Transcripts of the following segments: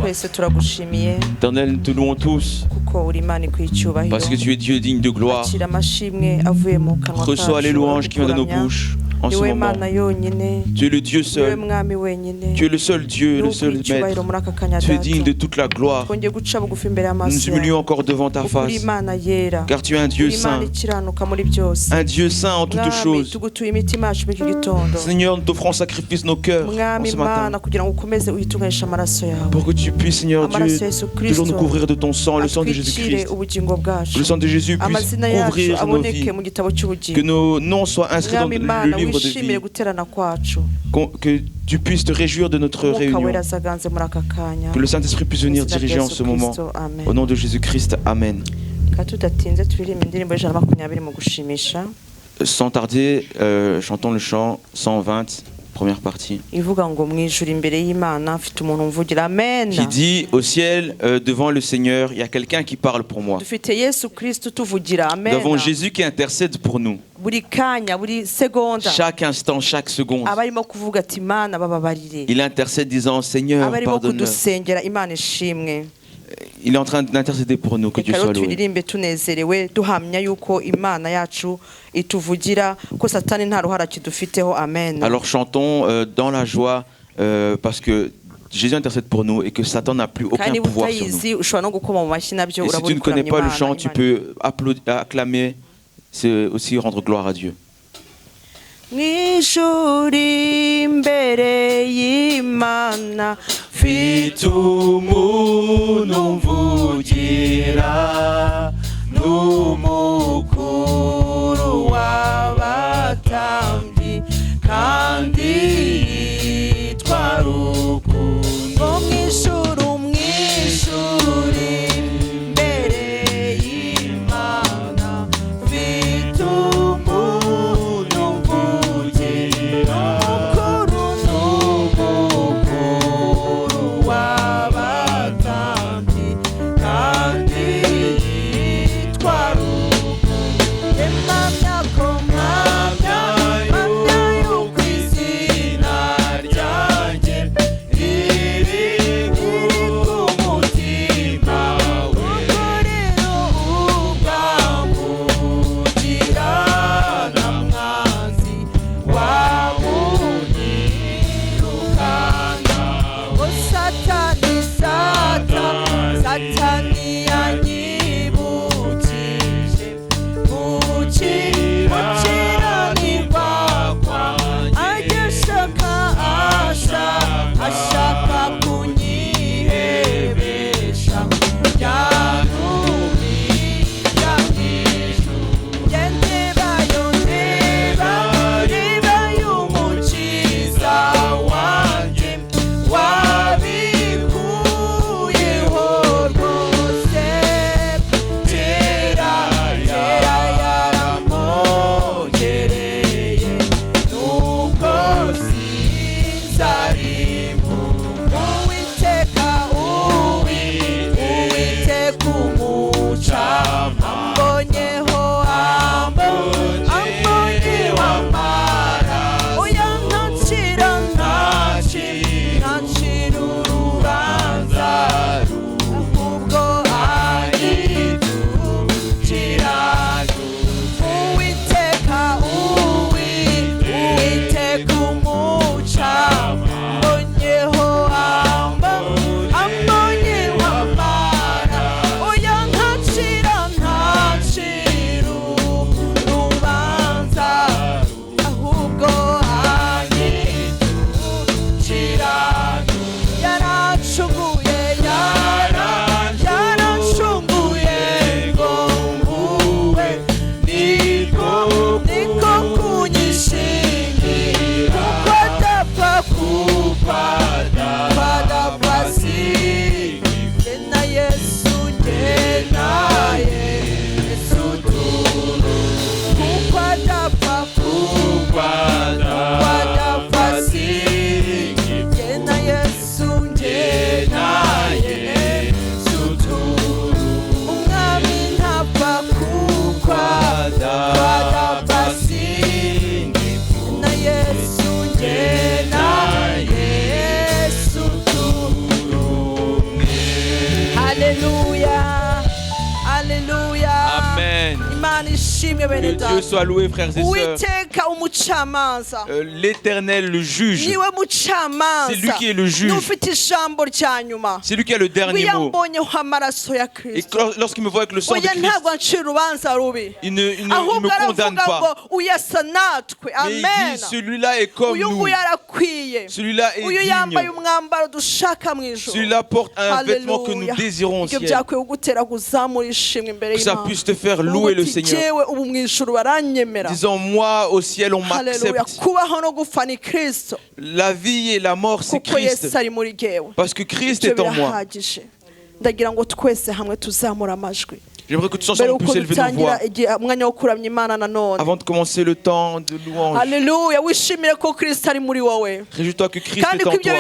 toi. Éternel, nous te louons tous parce que tu es Dieu digne de gloire. Reçois les louanges qui viennent de nos bouches en ce moment. Tu es le Dieu seul. Tu es le seul Dieu, le seul Maître. Tu es digne de toute la gloire. Nous nous humilions encore devant ta face, car tu es un Dieu saint. Un Dieu saint en toutes choses. Seigneur, nous t'offrons sacrifice nos cœurs en ce matin, pour que tu puisses, Seigneur Dieu, toujours nous couvrir de ton sang, le sang de Jésus-Christ. Que le sang de Jésus puisse couvrir nos vies, que nos noms soient inscrits dans le livre de vie, que tu puisses te réjouir de notre réunion, que le Saint-Esprit puisse venir diriger en ce moment. Au nom de Jésus-Christ, Amen. Sans tarder, chantons le chant 120, première partie, qui dit au ciel, devant le Seigneur, il y a quelqu'un qui parle pour moi. Nous avons Jésus qui intercède pour nous. Chaque instant, chaque seconde, il intercède disant, Seigneur, pardonne-leur. Il est en train d'intercéder pour nous, que Dieu soit loué. Alors chantons dans la joie parce que Jésus intercède pour nous et que Satan n'a plus aucun pouvoir sur nous. Et si tu ne connais pas le chant, tu peux acclamer, c'est aussi rendre gloire à Dieu. Mw'ishuri imbere y'Imana mfite umuntu mvugira n'umukuru w'abatambyi kandi yitwa Rukundo. Mw'ishuri imbere y'Imana mfite umuntu mvugira n'umukuru w'abatambyi kandi yitwa Rukundo. Mpamya yuko izina Alléluia. Alléluia. Amen. Que Dieu soit loué, frères et sœurs. L'Éternel, le juge. C'est lui qui est le juge. C'est lui qui a le dernier mot. Et lorsqu'il me voit avec le sang de Christ, il ne me condamne pas. Mais il dit, celui-là est comme nous. Celui-là est digne. Celui-là porte un vêtement que nous désirons au ciel. Que ça puisse te faire louer le Seigneur. Disons, moi au ciel on m'accepte. La vie et la mort c'est Christ. Parce que Christ est en moi. J'aimerais que tous ensemble puissions élever nos voix avant de commencer le temps de louange. Alléluia. Réjouis-toi que Christ est en toi.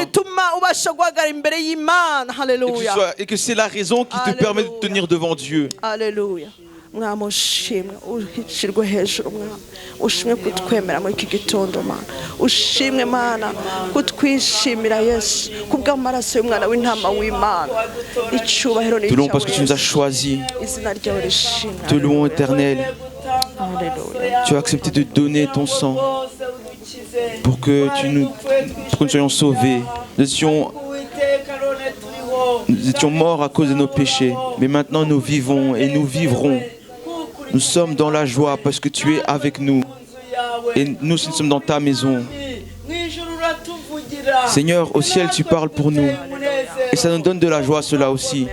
Et que c'est la raison qui te permet de tenir devant Dieu. Alléluia. Mwami ushimwe ushyirwe hejuru mwami ushimwe kutwemera muri iki gitondo mana ushimwe mana kutwishimira Yesu kubw'amaraso y'umwana w'intama w'Imana icyubahiro Te louons parce que tu nous as choisis. Te louons éternel. Tu as accepté de donner ton sang pour que nous soyons sauvés. Nous étions morts à cause de nos péchés, mais maintenant nous vivons et nous vivrons. Nous sommes dans la joie parce que tu es avec nous. Et nous sommes dans ta maison. Seigneur, au ciel, tu parles pour nous. Et ça nous donne de la joie, cela aussi.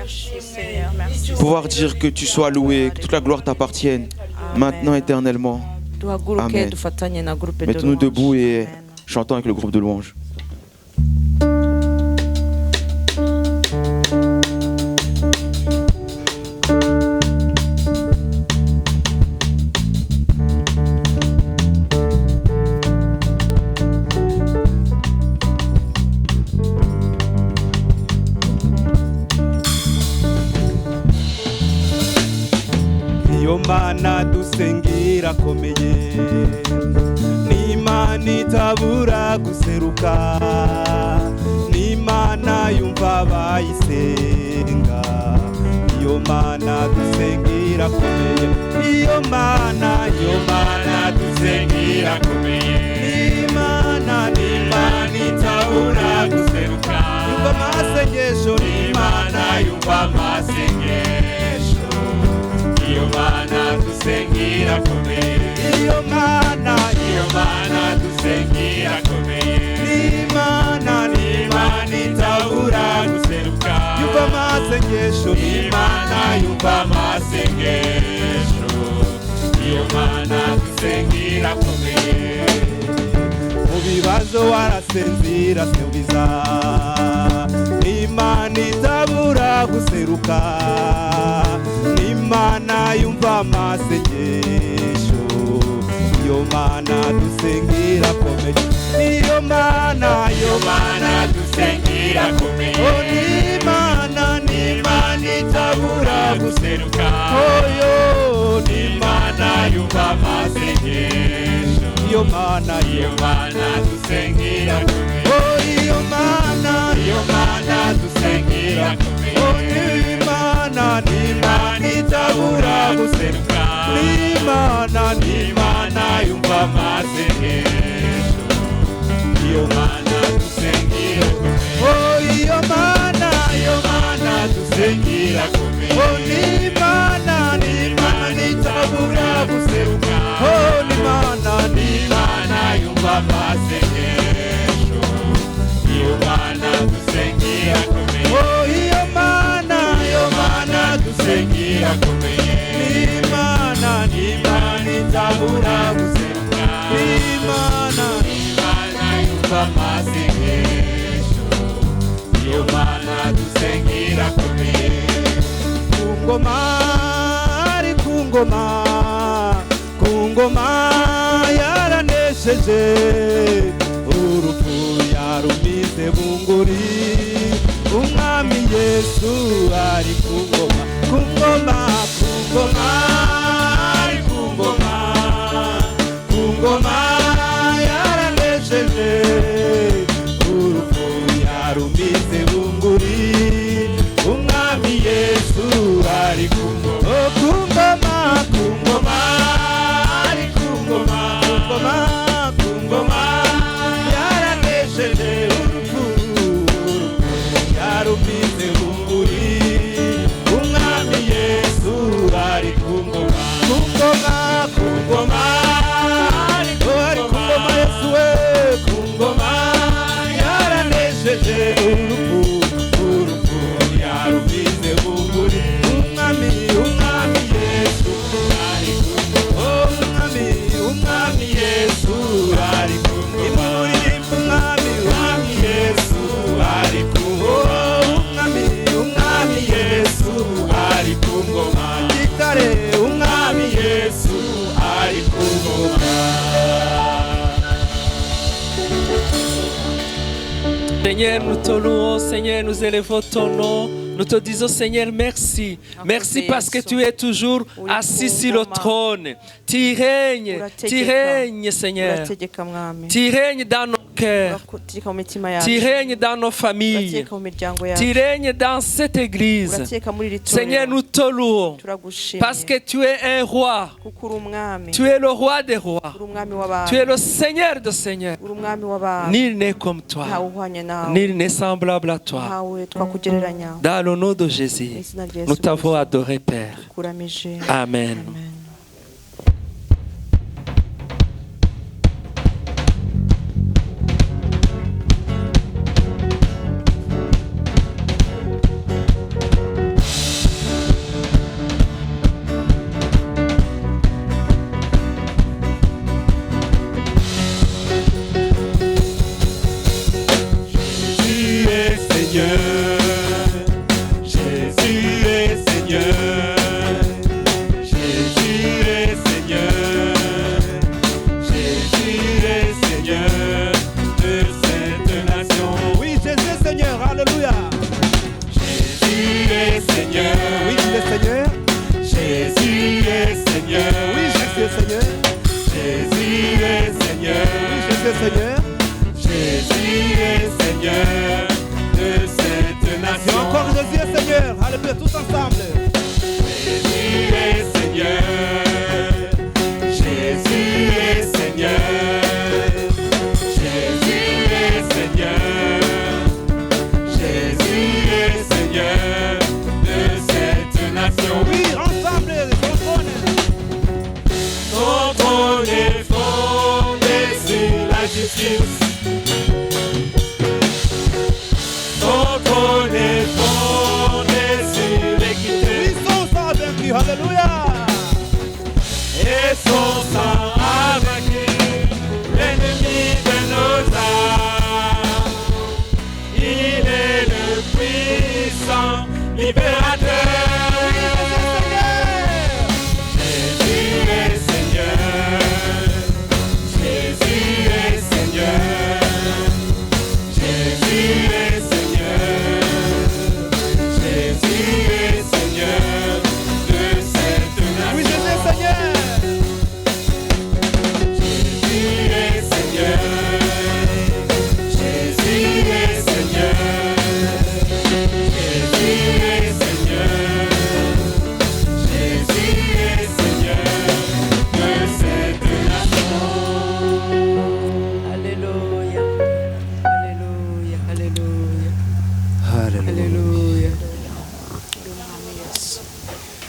Pouvoir dire que tu sois loué, que toute la gloire t'appartienne, maintenant éternellement. Amen. Mettons-nous debout et chantons avec le groupe de louanges. Mana dusengira komeye n'Imana itabura guseruka n'Imana yumva abayisenga iyo Mana dusengira komeye iyo Mana dusengira komeye n'Imana itabura guseruka yumva amasengesho n'Imana yumva amasengesho iyo Mana dusengira komeye iyo Mana dusengira komeye n'Imana itabura guseruka yumva amasengesho n'Imana yumva amasengesho iyo Mana dusengira komeye mu bibazo warasinzira singiza n'Imana itabura guseruka n'Imana yumva amasengesho iyo Mana dusengira komeye iyo Mana dusengira komeye oh n'Imana itabura guseruka oh yo n'Imana yumva amasengesho iyo Mana dusengira komeye oh iyo Mana dusengira komeye oh n'Imana itabura guseruka n'Imana yumva amasengesho iyo Mana dusengira komeye oh iyo Mana dusengira komeye oh n'Imana itabura guseruka oh n'Imana yumva amasengesho iyo Mana dusengira komeye oh iyo Mana dusengira komeye n'Imana itabura guseruka n'Imana yumva amasengesho iyo Mana dusengira komeye ku ngoma yaranesheje urupfu yarumize bunguri umwami Yesu ari ku ngoma ari ku ngoma yaranesheje urupfu yarumize bunguri umwami Yesu yarumize bunguri umwami Yesu ari ku ngoma ku ngoma ariko ari ku ngoma Yesu we ku ngoma yaranesheje urupfu yarumize bunguri umwami Yesu ari ku ngoma umwami Yesu ari ku ngoma umwami Yesu ari ku ngoma umwami Yesu ari ku ngoma gitare umwami Yesu ari ku ngoma. Seigneur, nous te louons, Seigneur, nous élevons ton nom. Nous te disons, Seigneur, merci. Merci parce que tu es toujours assis sur le trône. Tu règnes, Seigneur. Tu règnes dans nos cœurs. Tu règnes dans nos familles. Tu règnes dans cette église. Seigneur, nous te louons parce que tu es un roi. Tu es le roi des rois. Tu es le Seigneur des seigneurs. Nul n'est comme toi. Nul n'est semblable à toi. Dans le nom de Jésus, nous t'avons adoré, Père. Amen.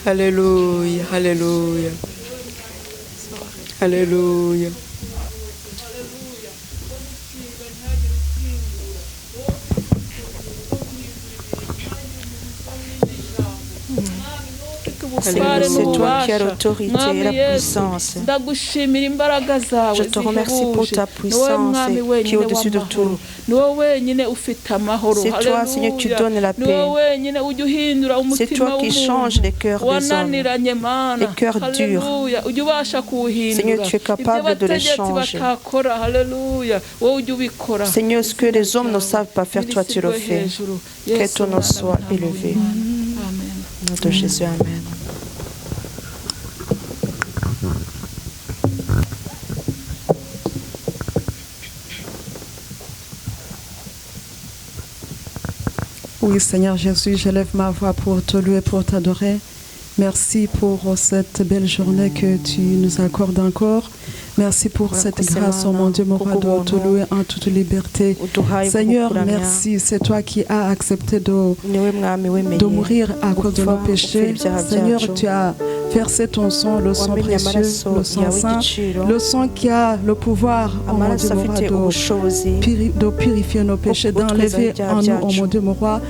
Alléluia, alléluia. Alléluia. Alléluia, c'est toi qui as l'autorité et la puissance. Je te remercie pour ta puissance qui est au-dessus de tout. C'est toi, Seigneur, qui donnes la paix. C'est toi qui changes les cœurs des hommes, les cœurs durs. Seigneur, tu es capable de les changer. Seigneur, ce que les hommes ne savent pas faire, toi tu le fais. Que ton nom soit élevé. Au nom de Jésus, amen. Oui, Seigneur Jésus, j'élève ma voix pour te louer, pour t'adorer. Merci pour cette belle journée que tu nous accordes encore. Merci pour cette grâce, oh mon Dieu, mon roi, de te louer en toute liberté. Seigneur, merci. C'est toi qui as accepté de mourir à cause de nos péchés. Seigneur, tu as versé ton sang, le sang précieux, le sang saint, le sang qui a le pouvoir, oh mon Dieu, mon roi, de purifier nos péchés, d'enlever en nous, oh mon Dieu, mon roi,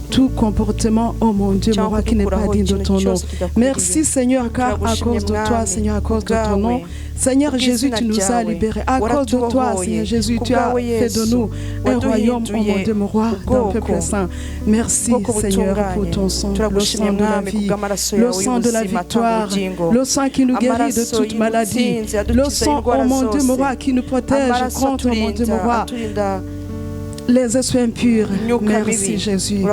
tout comportement, oh mon Dieu, mon roi, qui n'est pas digne de ton nom. Merci Seigneur, car à cause de toi, Seigneur, à cause de ton nom, Seigneur Jésus, tu nous as libérés. À cause de toi, Seigneur Jésus, tu as fait de nous un royaume, oh mon Dieu, mon roi, d'un peuple saint. Merci Seigneur pour ton sang, le sang de la vie, le sang de la victoire, le sang qui nous guérit de toute maladie, le sang, oh mon Dieu, mon roi, qui nous protège contre, oh mon Dieu, mon roi, les esprits impurs. Merci Jésus.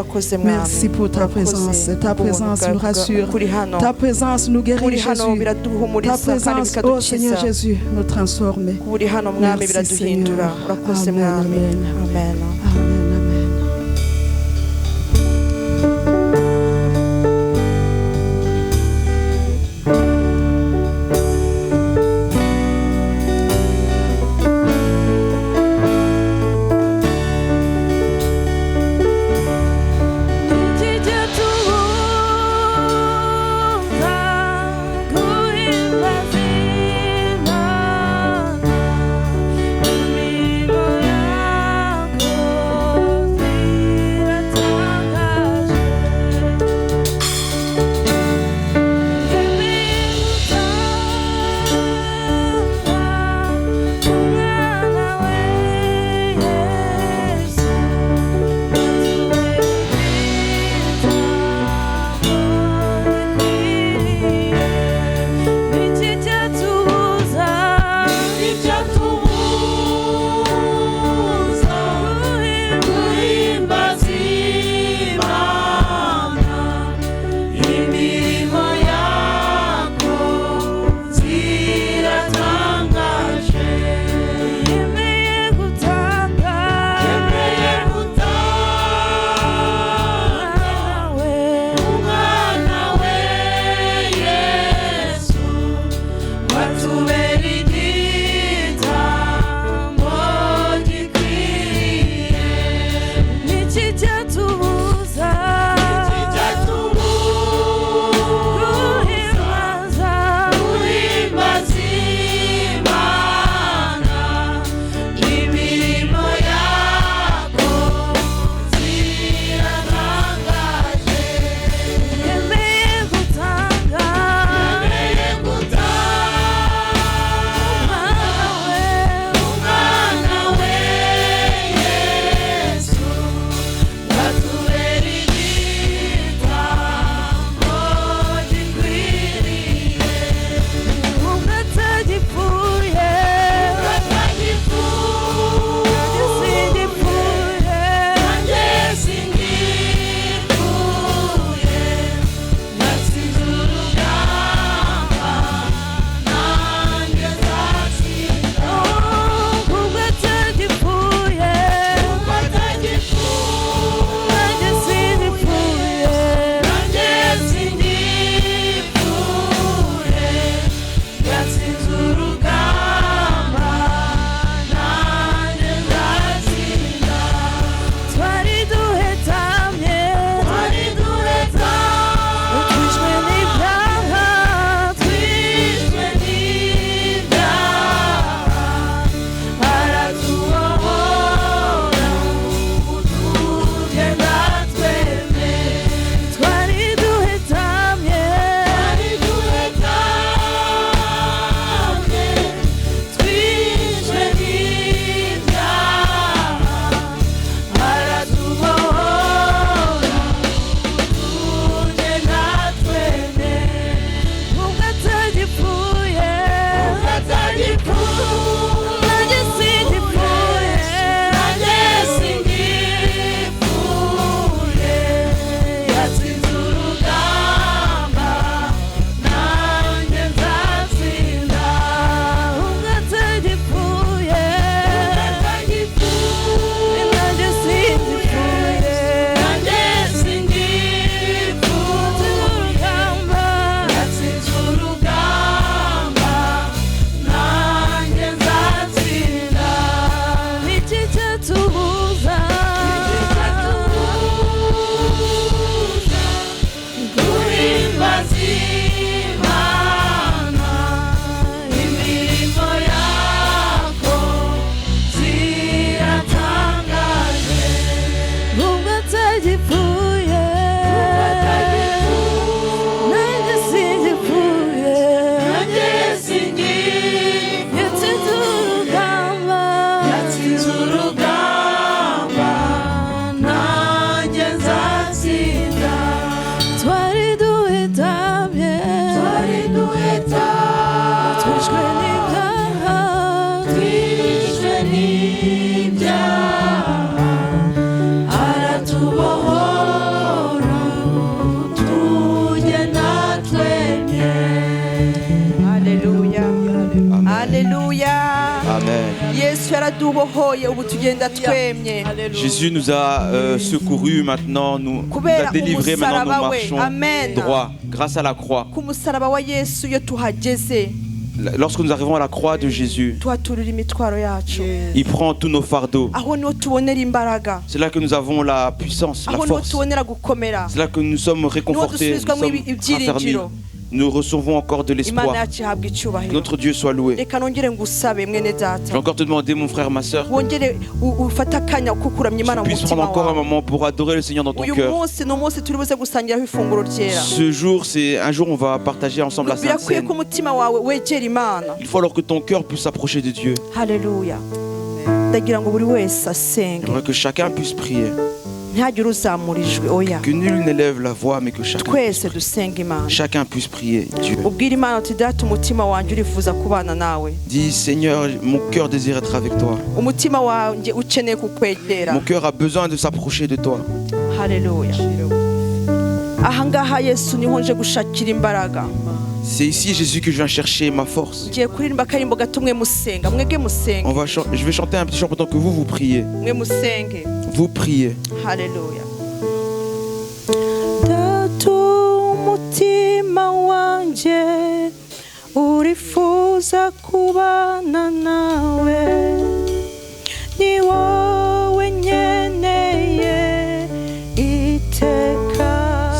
Merci pour ta présence. Ta présence nous rassure. Ta présence nous guérit, Jésus. Ta présence, oh Seigneur Jésus, nous transforme. Merci Seigneur. Amen. Amen. Amen. Go. Jésus nous a secourus maintenant, nous a délivrés, maintenant nous marchons droit grâce à la croix. Lorsque nous arrivons à la croix de Jésus, il prend tous nos fardeaux. C'est là que nous avons la puissance, la force. C'est là que nous sommes réconfortés, nous sommes raffermis. Nous recevons encore de l'espoir. Que notre Dieu soit loué. Je vais encore te demander, mon frère, ma soeur, que tu puisses prendre encore un moment pour adorer le Seigneur dans ton cœur. Ce jour, c'est un jour où on va partager ensemble la Sainte Seine. Il faut alors que ton cœur puisse s'approcher de Dieu. Alléluia. J'aimerais que chacun puisse prier. Que nul n'élève la voix, mais que chacun puisse prier Dieu. Dis, Seigneur, mon cœur désire être avec toi. Mon cœur a besoin de s'approcher de toi. Alléluia. C'est ici, Jésus, que je viens chercher ma force. Je vais chanter un petit chant pendant que vous priez. Vous priez. Alléluia.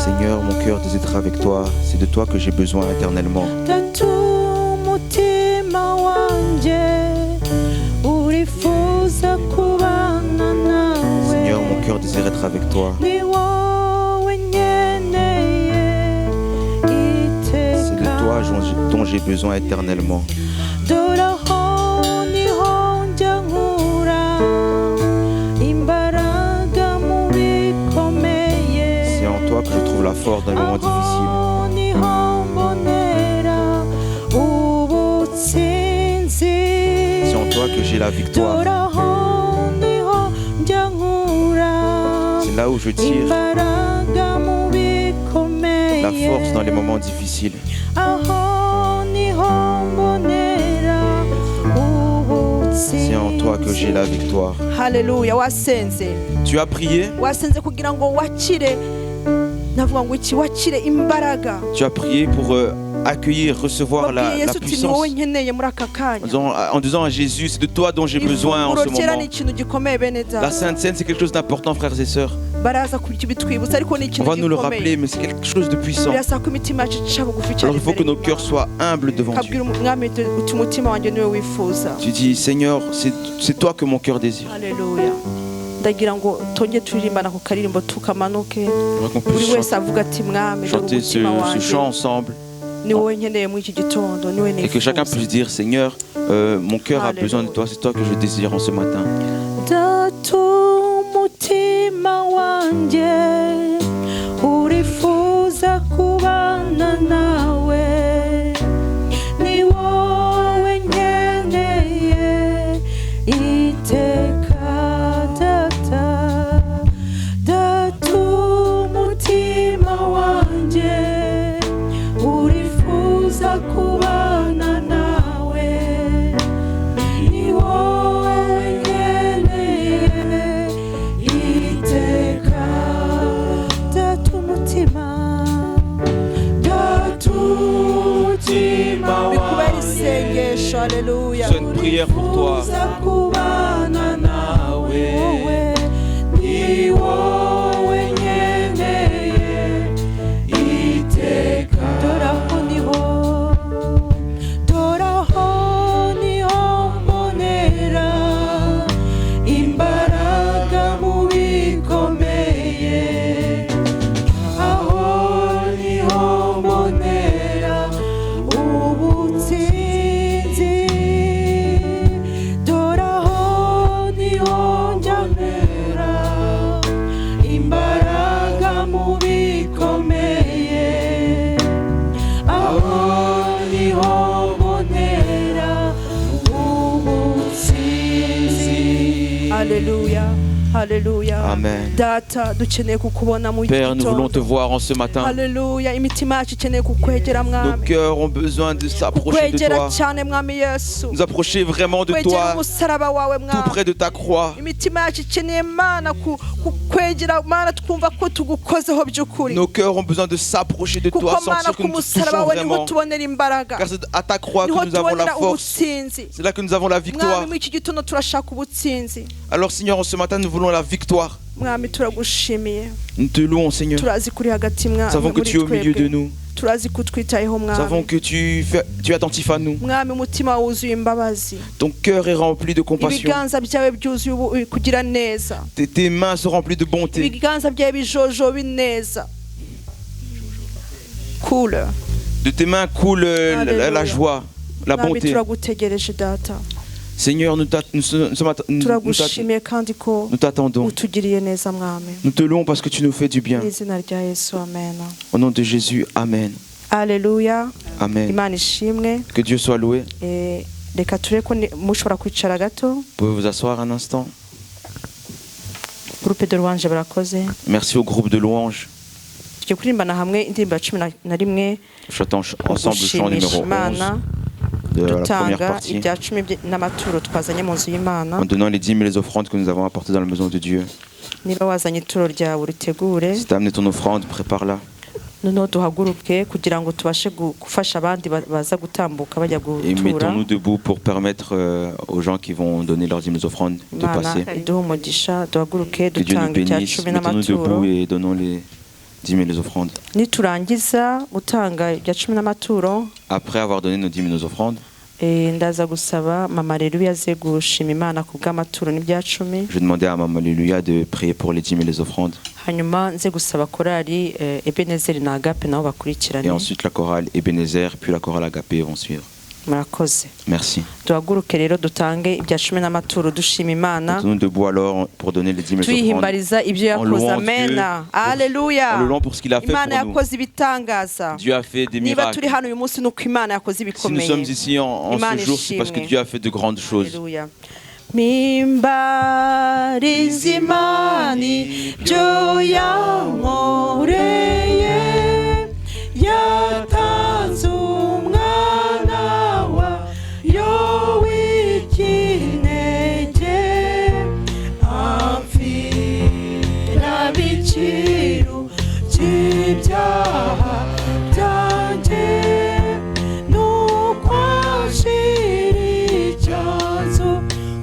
Seigneur, mon cœur désire être avec toi. C'est de toi que j'ai besoin éternellement. Seigneur, mon cœur désire être avec toi. C'est de toi dont j'ai besoin éternellement. C'est en toi que je trouve la force dans les moments difficiles. C'est en toi que j'ai la victoire. C'est là où je tire la force dans les moments difficiles. C'est en toi que j'ai la victoire. Alléluia. Tu as prié. Tu as prié pour accueillir, recevoir la puissance. En disant à Jésus, c'est de toi dont j'ai besoin en ce moment. La Sainte Seine, c'est quelque chose d'important, frères et sœurs. On va nous le rappeler, mais c'est quelque chose de puissant. Alors il faut que nos cœurs soient humbles devant Dieu. Tu dis, Seigneur, c'est toi que mon cœur désire. Alléluia. Ndagira ngo tonge turirimbana ku karirimbo tukamanuke buri wese avuga ati mwami chanter ce chant ensemble et que chacun puisse dire, Seigneur, mon cœur a besoin de toi, c'est toi que je désire en ce matin. mutima wanje urifuza kubana nawe ni wowe nkeneye iteka Alléluia. C'est une prière pour toi. Alléluia. Alléluia. Amen. Data, dukeneye kukubona mu Père, nous voulons gitondo. te voir en ce matin. Alléluia. Imitima yacu ikeneye kukwegera Nos mwami. cœurs ont besoin de s'approcher de Kukwegera toi. cyane mwami Yesu. Nous approcher vraiment de Kwegera toi, umusaraba wawe tout mwami. près de ta croix. Imitima yacu ikeneye Mana kukwegera Mana twumva ko tugukozeho by'ukuri. Nos cœurs ont besoin de s'approcher de toi, Kuko Mana sentir que ku nous te musaraba touchons wawe niho vraiment. tubonera imbaraga. Car c'est à ta croix Niho que nous avons la tubonera force. ubutsinzi. C'est là que nous avons la victoire. Mwami muri iki gitondo turashaka ubutsinzi. Alors Seigneur, ce matin, nous voulons la victoire. Mwami turagushimiye. Nous te louons, Seigneur. Turazi kuri hagati Nous mwami savons que muri tu es au milieu de twebwe. nous. Turazi ko twitayeho Nous savons mwami. que tu es attentif à nous. Mwami umutima wuzuye imbabazi. Ton cœur est rempli de compassion. Ibiganza byawe byuzuye kugira neza. Tes mains sont remplies de bonté. Ibiganza byawe bijojo bineza. Cool. De tes mains coule la joie, la Mwami bonté. turagutegereje data. Seigneur, nous Turagushimiye kandi ko t'attendons. utugiriye neza mwami. Nous te louons parce que tu nous fais du bien. Mu izina rya Yesu amen. Au nom de Jésus, Amen. Alléluia. Amen. Imana ishimwe. Que Dieu soit loué. Reka turebe ko mushobora kwicara gato. Vous pouvez vous asseoir un instant. Groupe de louange barakoze. Merci au groupe de louanges. Tugiye kurimbana hamwe indirimbo ya 11 Chantons ensemble le chant numéro 11 de la première partie. ibya 10 n'amaturo twazanye mu nzu y'Imana. En donnant les dîmes et les offrandes que nous avons apportées dans la maison de Dieu. Niba wazanye ituro ryawe uritegure. Si tu as amené ton offrande, prépare-la. Noneho duhaguruke kugira ngo tubashe gufasha abandi baza gutambuka bajya Et gutura. mettons-nous debout pour permettre aux gens qui vont donner leurs dîmes et offrandes de passer. Iduha umugisha duhaguruke Que Dieu nous dutanga ibya bénisse. 10 Mettons-nous n'amaturo. debout et donnons les dîmes et les offrandes. Niturangiza gutanga ibya 10 n'amaturo, Après avoir donné nos dîmes et nos offrandes, ndaza gusaba mama Aleluya aze gushima Imana ku bw'amaturo n'ibya 10. je demandais à Maman Alléluia de prier pour les dîmes et les offrandes. Hanyuma nze gusaba korali Ebenezer na Agape nabo bakurikirane. Et ensuite la chorale Ebenezer, puis la chorale Agapé vont suivre. Murakoze. Merci. Duhaguruke rero dutange ibya 10 n'amaturo dushima Imana. Mettons-nous debout alors pour donner les dîmes et les offrandes. Tuyihimbariza ibyo yakoze. Amen. Alléluia. En le louant pour ce qu'il a fait Imana pour nous. yakoze ibitangaza. Dieu a fait des Niba miracles. turi hano uyu munsi nuko Imana yakoze Si nous ibikomeye. sommes ici en Imana ce jour, c'est parce que ishimwe. Dieu a fait de grandes choses. Alléluia. Mimbariza Imani byo yankoreye, yatanze umwana wayo w'ikinege, amfira biciro by'ibyaha byanjye, nuko ashira icyanzu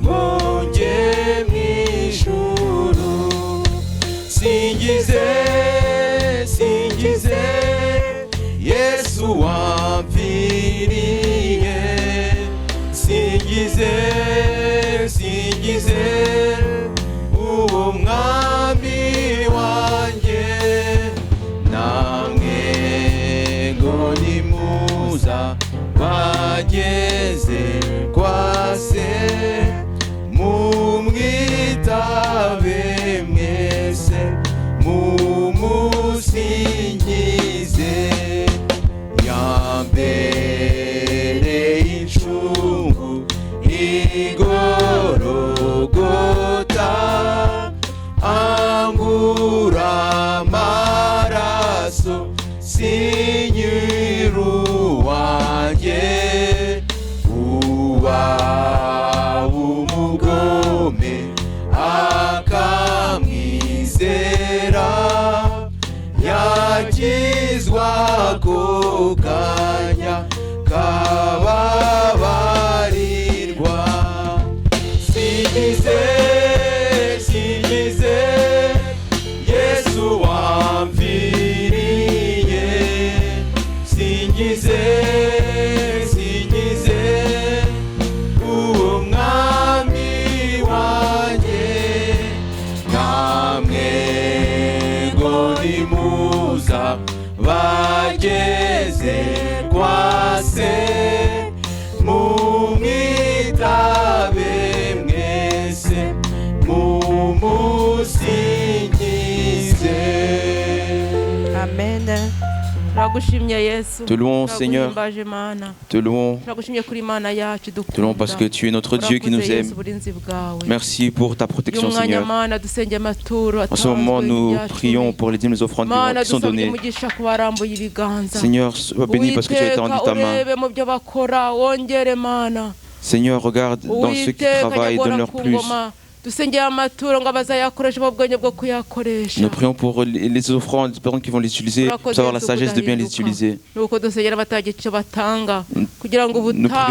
monge mw'ijuru. Singize, singize, Yesu wampfiriye. Singize, singize, uwo mwami wanjye. Namwe ngo nimuza bageze kwa se, mumwitabe mwese, mumusingize. Yambereye incungu igorogota, angura amaraso, sinyiru wanjye. Uba umugome akamwizera, yakizwa ako kanya kababarirwa. Singize, singize, Yesu wampfiriye. Singize, singize, uwo mwami wanjye. Namwe ngo nimuza bageze kwa se, mumwitabe mwese, mumusingize. Amen. Te louons, Seigneur. Te louons. Te louons parce que tu es notre Dieu qui nous aime. Merci pour ta protection, Seigneur. En ce moment, nous prions pour les dîmes et offrandes qui sont données. Seigneur, sois béni parce que tu as étendu ta main. Seigneur, regarde dans ceux qui travaillent, donne-leur plus. Nous prions pour les offrandes, les personnes qui vont les utiliser, pour avoir la sagesse de bien les utiliser. Nous prions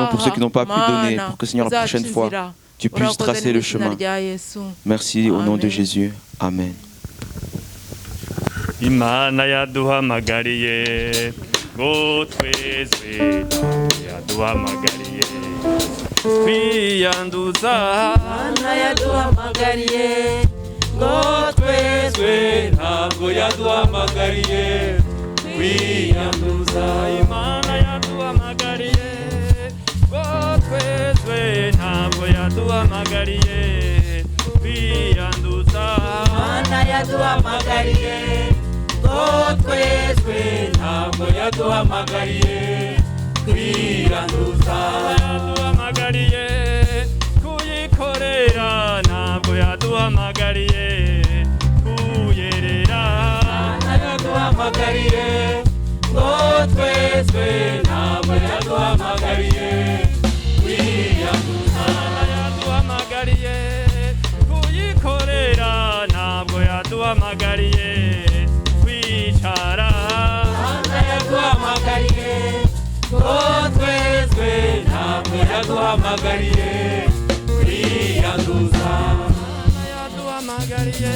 pour ceux qui n'ont pas pu donner, pour que, Seigneur, la prochaine fois, tu puisses tracer le chemin. Merci au nom de Jésus. Amen. Imana yaduhamagariye ngo twezwe yaduhamagariye kwiyanduza. Imana yaduhamagariye ngo twezwe ntabwo yaduhamagariye kwiyanduza. Imana yaduhamagariye ngo twezwe ntabwo yaduhamagariye kwiyanduza. Imana yaduhamagariye ngo twezwe ntabwo yaduhamagariye kwiyanduza. Yaduhamagariye kuyikorera ntabwo yaduhamagariye kuyerera. Imana yaduhamagariye ngo twezwe ntabwo yaduhamagariye kwiyanduza. Yaduhamagariye kuyikorera ntabwo yaduhamagariye kwicara. Imana yaduhamagariye ngo twezwe ntabwo yaduhamagariye kwiyanduza. Imana yaduhamagariye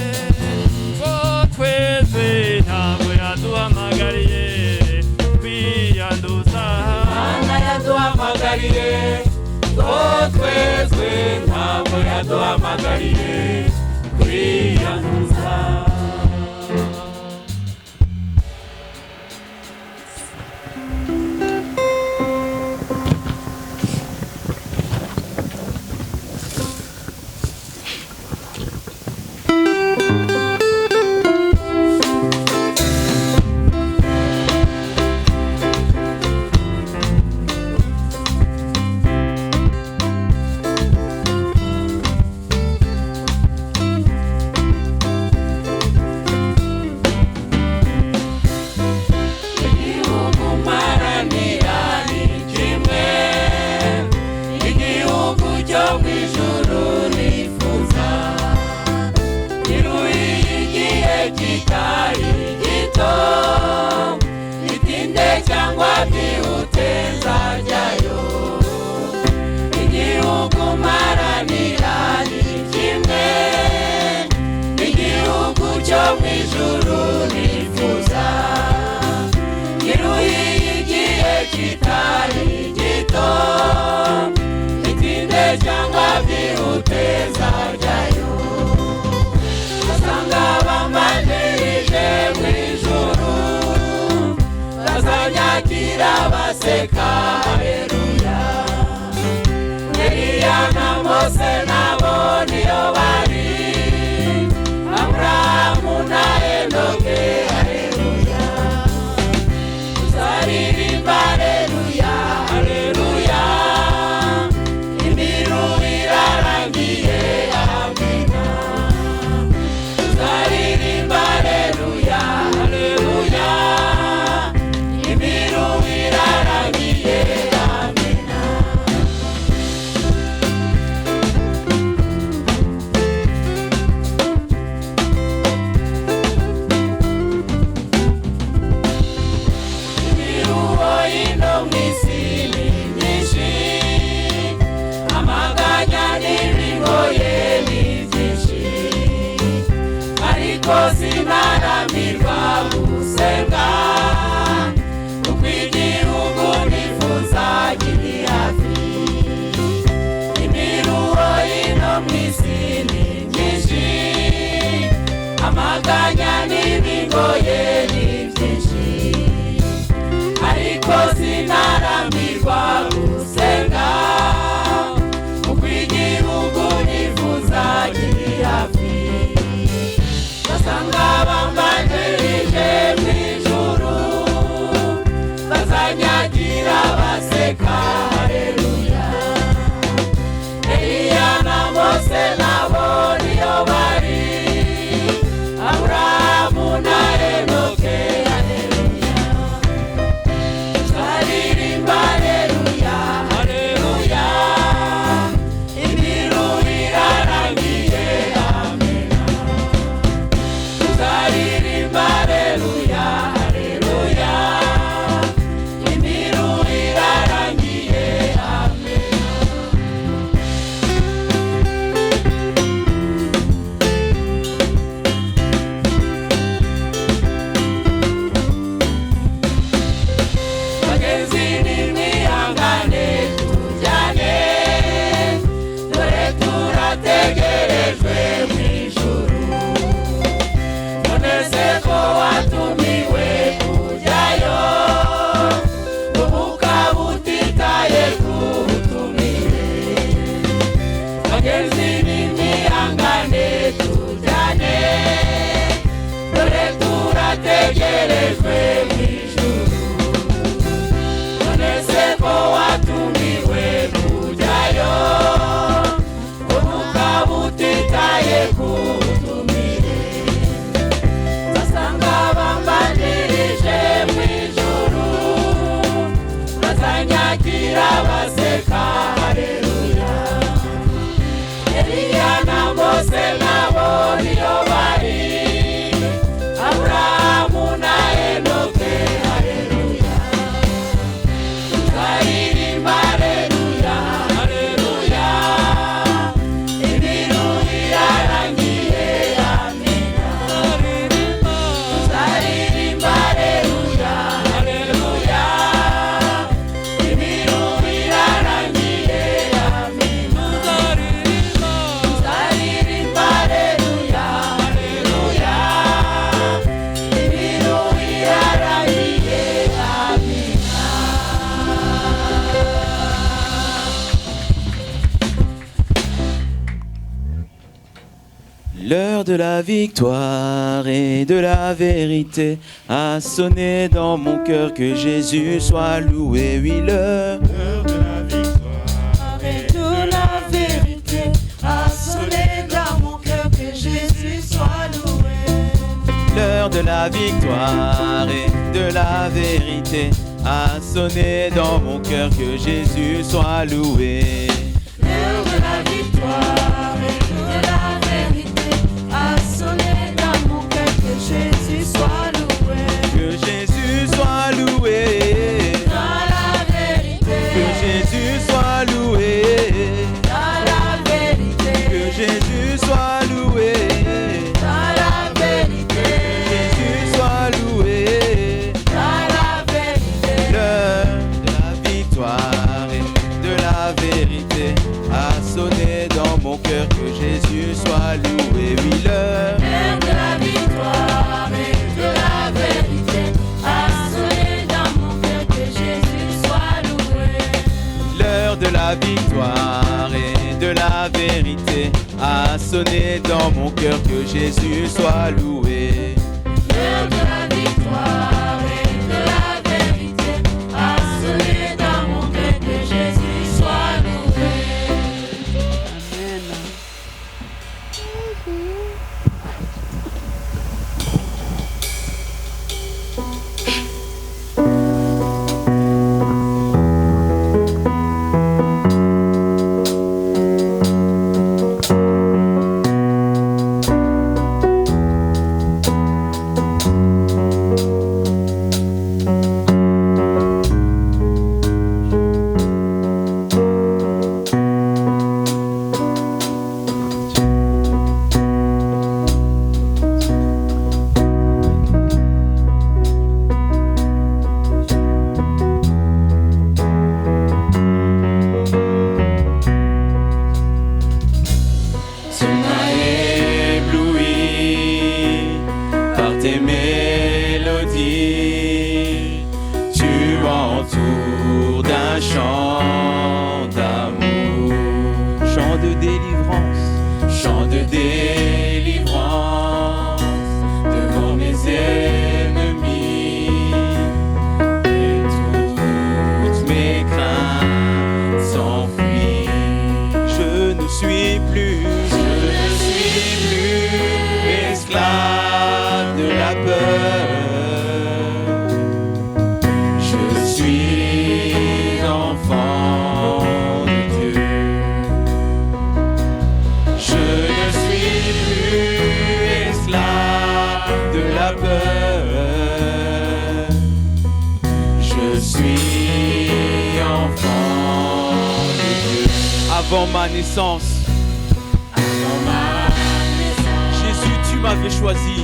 ngo twezwe ntabwo yaduhamagariye kwiyanduza. Imana yaduhamagariye ngo twezwe ntabwo yaduhamagariye kwiyanduza. L'heure de la victoire et de la vérité a sonné dans mon cœur, que Jésus soit loué. Oui, l'heure de la victoire et de la vérité a sonné dans mon cœur, que Jésus soit loué. L'heure de la victoire et de la vérité a sonné dans mon cœur, que Jésus soit loué. L'heure de la victoire et de la vérité a sonné dans mon cœur, que Jésus soit loué. Que Jésus soit loué. Dans la vérité. Que Jésus soit loué. Dans la vérité. Que Jésus soit loué. Dans la vérité. Que Jésus soit loué. Dans la vérité. L'heure de la victoire et de la vérité a sonné dans mon cœur, que Jésus soit loué. Oui, l'heure L'heure de la victoire et de la vérité a sonné dans mon cœur, que Jésus soit loué. L'heure de la victoire et de la vérité a sonné dans mon cœur, que Jésus soit loué. L'heure de la victoire et de la vérité a sonné dans mon cœur, que Jésus soit loué. Tu m'as ébloui par tes mélodies, tu m'entoures d'un chant d'amour, chant de délivrance, chant de délivrance devant mes ennemis, et toutes mes craintes s'enfuient. Je ne suis plus esclave de la peur. Je suis enfant de Dieu. Je ne suis plus esclave de la peur. Je suis enfant de Dieu. Avant ma naissance, tu m'avais choisi,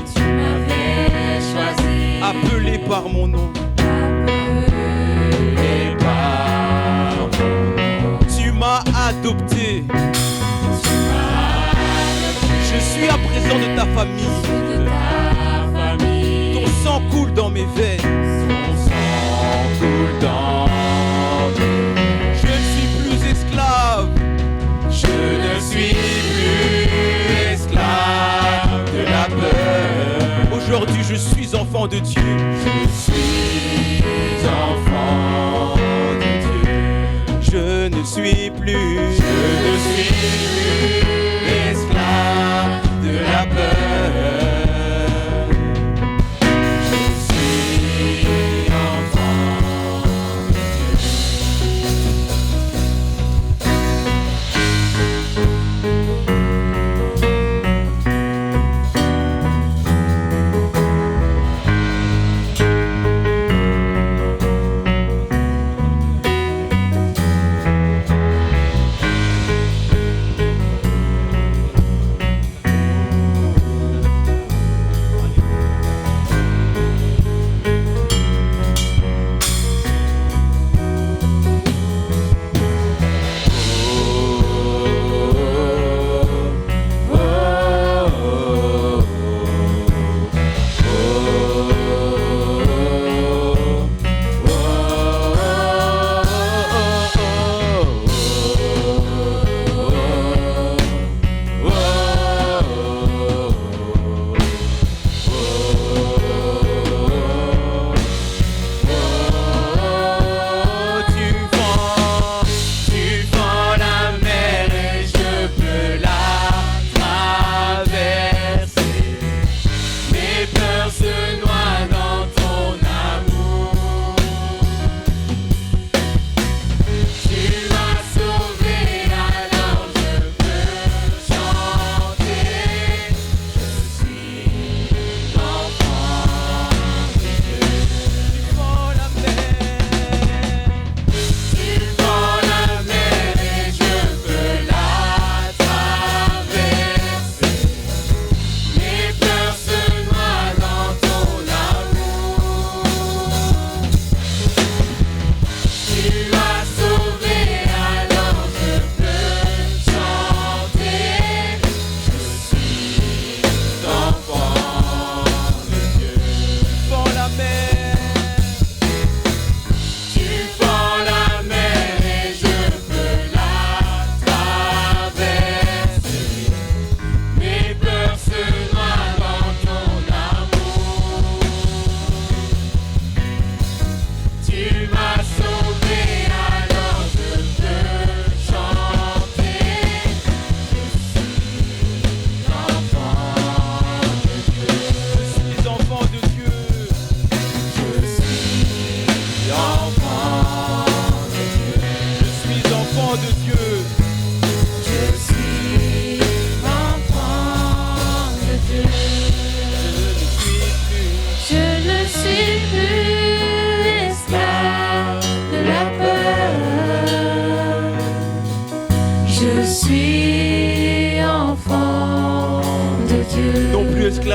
appelé par mon nom. Tu m'as adopté. Je suis à présent de ta famille. Ton sang coule dans mes veines. Je ne suis plus esclave. Je ne suis plus esclave de la peur. Aujourd'hui je suis enfant de Dieu. Je suis enfant de Dieu. Je ne suis plus esclave de la peur. Je suis enfant de Dieu.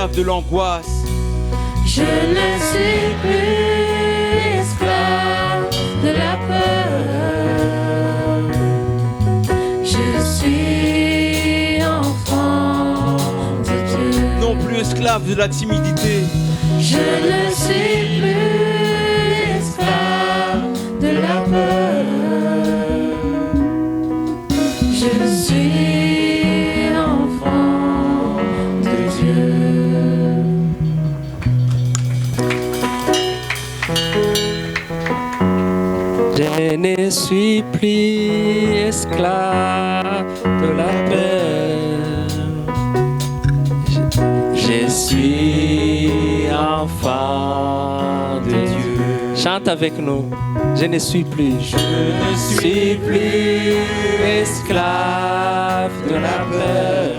esclave de l'angoisse. Je ne suis plus esclave de la peur. Je suis enfant de Dieu. Non plus esclave de la timidité. Je ne suis plus esclave de la peur. Je suis enfant de Dieu. Je ne suis plus esclave de la peur. Je suis enfant de Dieu. Chante avec nous. Je ne suis plus. Je ne suis plus esclave de la peur.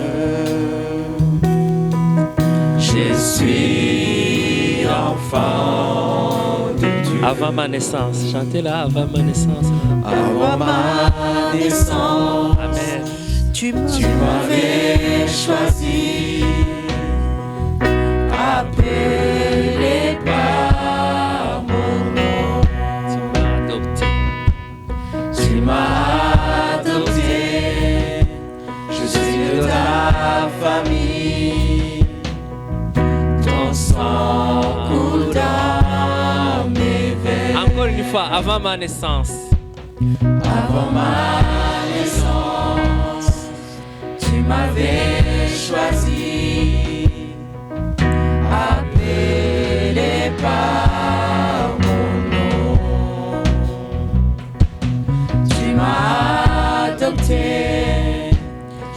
Je suis enfant de Dieu. Avant ma naissance, chantez-la avant ma naissance. Avant ma naissance, Amen. tu m'avais choisi, appelé par mon nom. Tu m'as adopté. Tu m'as adopté, je suis de ta famille. Ton sang coule dans mes veines. Encore une fois, avant ma naissance. Avant ma naissance, tu m'avais choisi, appelé par mon nom. Tu m'as adopté,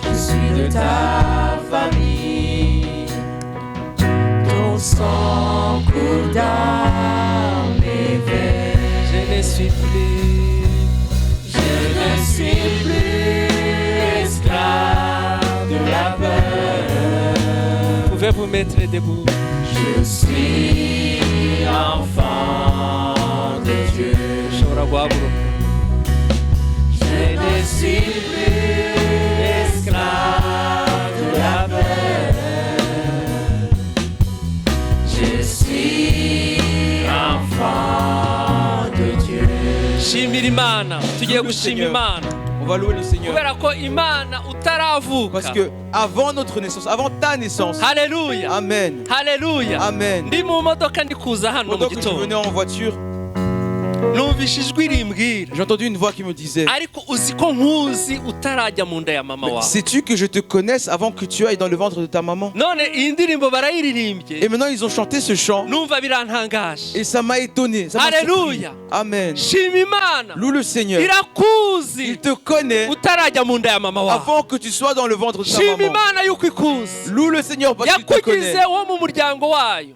je suis de ta famille. Ton sang coule dans mes veines. Je ne suis plus. Je ne suis plus esclave de la peur. Vous pouvez vous mettre debout. Je suis enfant de Dieu. Je ne suis plus esclave de la peur. Je suis enfant de Dieu. Shimira Imana. Tugiye gushima Imana. On va louer le Seigneur. Kubera ko Imana utaravuka. Parce que avant notre naissance, avant ta naissance. Haleluya. Amen. Haleluya. Amen. Ndi mu modoka ndi kuza hano mu Pendant que je venais gitondo. en voiture, Numvise ijwi rimbwira. j'ai entendu une voix qui me disait: Ariko uzi ko nkuzi utarajya mu nda ya mama wawe. sais-tu que je te connaisse avant que tu ailles dans le ventre de ta maman? None iyi ndirimbo Et barayiririmbye. maintenant ils ont chanté ce chant Numva birantangaje. et ça m'a étonné. Ça m'a Alléluia. surpris. Amen. Shima Imana. Loue le Seigneur. Irakuzi. Il te connaît Utarajya mu nda ya mama wawe. avant que tu sois dans le ventre de ta Shima maman. Imana yuko ikuzi. Loue le Seigneur parce qu'il te connaît. Yakugize wo mu muryango wayo.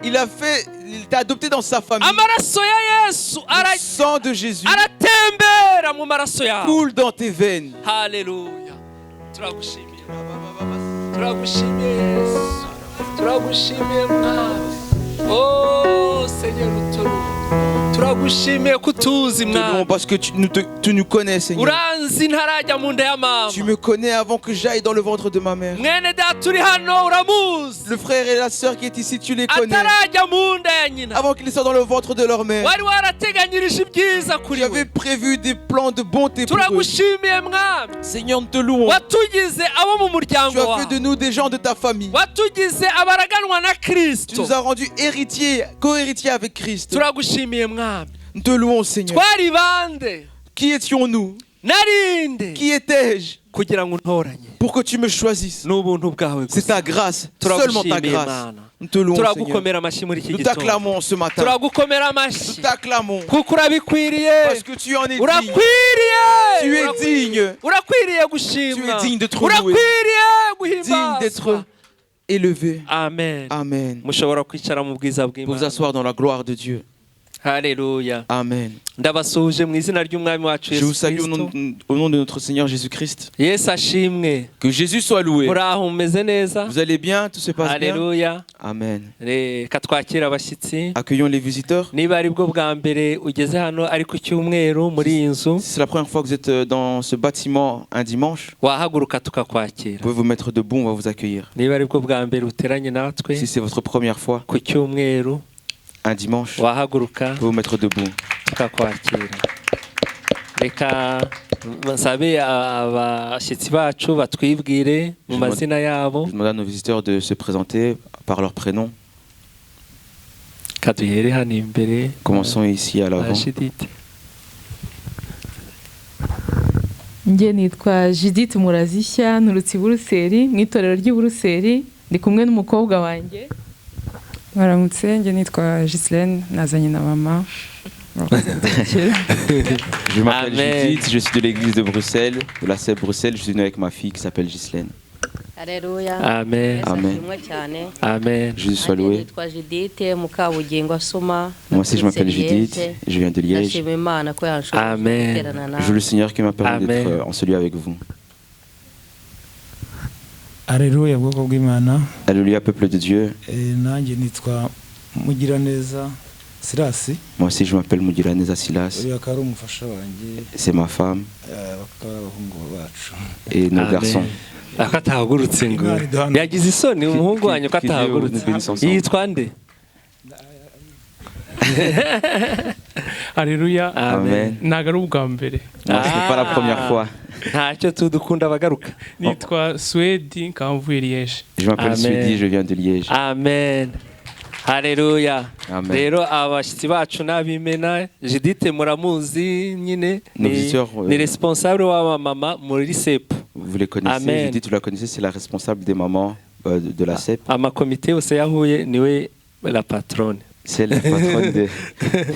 Il t'a adopté dans sa famille. Amaraso ya Yesu Le sang de Jésus aratembera mu maraso yawe. coule dans tes veines. Haleluya. Turagushimiye. Turagushimiye Yesu. Turagushimiye Mwami. Oh Seigneur uturu. Turagushimiye kutuzi Te louons Mwami. parce que tu nous connais, Seigneur. Uranzi ntarajya mu nda ya mama. Tu me connais avant que j'aille dans le ventre de ma mère. Mwene data uri hano uramuzi. Le frère et la sœur qui est ici, tu les connais. Atarajya mu nda ya nyina. Avant qu'ils soient dans le ventre de leur mère. Wari warateganyirije ibyiza kuri Tu avais we. prévu des plans de bonté pour eux. Turagushimiye Mwami. Seigneur, nous te louons. Watugize abo mu muryango Tu as fait wawe. de nous des gens de ta famille. Watugize abaraganwa na Tu Kristo. nous as rendus héritiers, co-héritiers avec Christ. Turagushimiye Mwami. Nous te louons, Seigneur. Twari bande. Qui étions-nous? Narinde. Qui étais-je Kugira ngo untoranye. pour que tu me choisisses? N'ubuntu bwawe C'est gusa. ta grâce, seulement ta Turagushimiye grâce. Imana. Nous te louons, Seigneur. Turagukomera amashyi muri iki Nous gitondo. t'acclamons ce matin. Turagukomera Nous amashyi. t'acclamons Kuko urabikwiriye. parce que tu en es digne. Urakwiriye. Tu es digne. Urakwiriye gushimwa. Tu es digne d'être loué. Urakwiriye Digne guhimbazwa. d'être élevé. Amen. Amen. Mushobora kwicara mu bwiza Pour vous bw'Imana. asseoir dans la gloire de Dieu. Alléluia. Amen. Ndabasuhuje mu izina ry'umwami wacu Je vous Yesu salue Kristo. au nom de notre Seigneur Jésus-Christ. Yesu ashimwe. Que Jésus soit loué. Muraho mumeze neza. Vous allez bien? Tout se passe bien? Alléluia. Amen. Reka twakira abashyitsi. Accueillons les visiteurs. Niba ari bwo bwa mbere ugeze hano ari ku cyumweru muri iyi nzu, Si c'est la première fois que vous êtes dans ce bâtiment un dimanche, wahaguruka vous tukakwakira. pouvez vous mettre debout, on va vous accueillir. Niba ari bwo bwa mbere uteranye natwe Si c'est votre première fois, ku cyumweru, un dimanche, vous wahaguruka pouvez vous mettre debout. tukakwakira. Reka nsabe abashyitsi bacu batwibwire mu mazina yabo. Je demande à nos visiteurs de se présenter par leur prénom. Kaduhere hano imbere. Commençons ici à l'avant. Judith. Njye nitwa Judith Murazishya, nturutse i Buruseli mu itorero ry'i Buruseli, ndi kumwe n'umukobwa wanjye. Mwaramutse, njye nitwa Ghislaine, nazanye na mama. Je m'appelle Amen. Judith, je suis de l'église de Bruxelles, de la CEP Bruxelles. Je suis venu avec ma fille qui s'appelle Ghislaine. Alléluia. Amen. Amen. Amen. Jésus soit loué. Moi aussi je m'appelle Judith, et je viens de Liège. Amen. Je veux le Seigneur qui m'a permis Amen. d'être en celui avec vous. Alléluia bwoko bw'Imana. Alléluia peuple de Dieu. Nanjye nitwa Mugiraneza Silas. Moi aussi je m'appelle Mugiraneza Silas. Uriya akaba ari umufasha wanjye. C'est ma femme bakaba ari abahungu bacu. et nos Amen. garçons. Ako atahagurutse ngo yagize isoni umuhungu wanyu ko atahagurutse. Yitwa nde? Alléluia. Amen. Ntabwo ari ubwa mbere. Non, ce n'est pas la première fois. Ntacyo tudukunda abagaruka. Nitwa Swedi nkaba mvuye Liège. Je m'appelle Amen. Swedi, je viens de Liège. Amen. Haleluya. Amen. Rero abashyitsi bacu n'abimena, Judith muramuzi nyine Nos visiteurs, ni responsable wa mama muri CEP. Vous les connaissez, Amen. Judith, tu la connaissez, c'est la responsable des mamans de la CEP. Amakomite yose yahuye niwe la patronne. C'est la patronne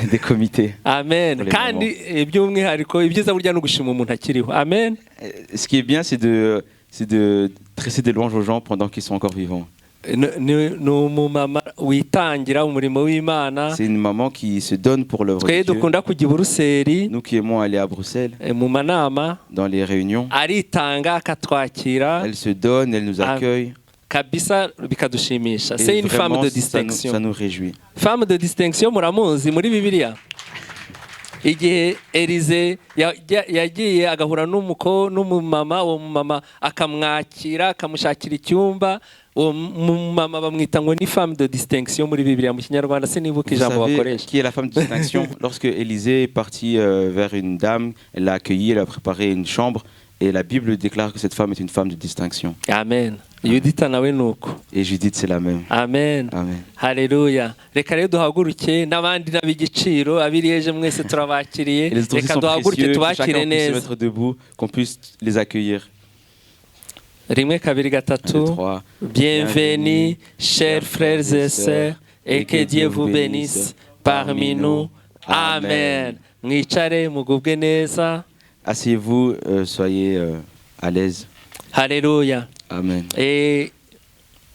des comités. Amen. Pour les Kandi by'umwihariko ibyiza burya no gushima umuntu akiriho. Amen. Ce qui est bien, c'est de tresser des louanges aux gens pendant qu'ils sont encore vivants. Ni umumama witangira umurimo w'Imana. C'est une maman qui se donne pour l'œuvre de Twe Dieu. dukunda kujya i Buruseli Nous qui aimons aller à Bruxelles, mu manama, dans les réunions, aritanga akatwakira elle se donne, elle nous accueille. kabisa bikadushimisha. Et C'est une femme vraiment, de ça distinction. nous réjouit. Femme de distinction muramuzi muri Bibiliya. Igihe Elize yagiye agahura n'umumama, uwo mumama akamwakira akamushakira icyumba, uwo mumama bamwita ngo ni femme de distinction muri Bibiliya mu Kinyarwanda sinibuka Vous ijambo savez bakoresha. qui est la femme de distinction? Lorsque Élisée est parti vers une dame, elle l'a accueillie, elle a préparé une chambre et la Bible déclare que cette femme est une femme de distinction. Amen. Yudita nawe nuko. Et Judith, c'est la même. Amen. Amen. Haleluya. Reka rero duhaguruke n'abandi n'ab'igiciro abiriyeje mwese turabakiriye. Et les autres aussi Reka sont duhaguruke précieux, que tubakire chacun puisse se neza. mettre debout, qu'on puisse les accueillir. Rimwe kabiri gatatu. 1, 2, 3. Bienvenue, chers frères et sœurs, et que Dieu vous bénisse parmi nous. Amen. Mwicare mugubwe neza. Asseyez-vous, soyez à l'aise. Haleluya. Amen.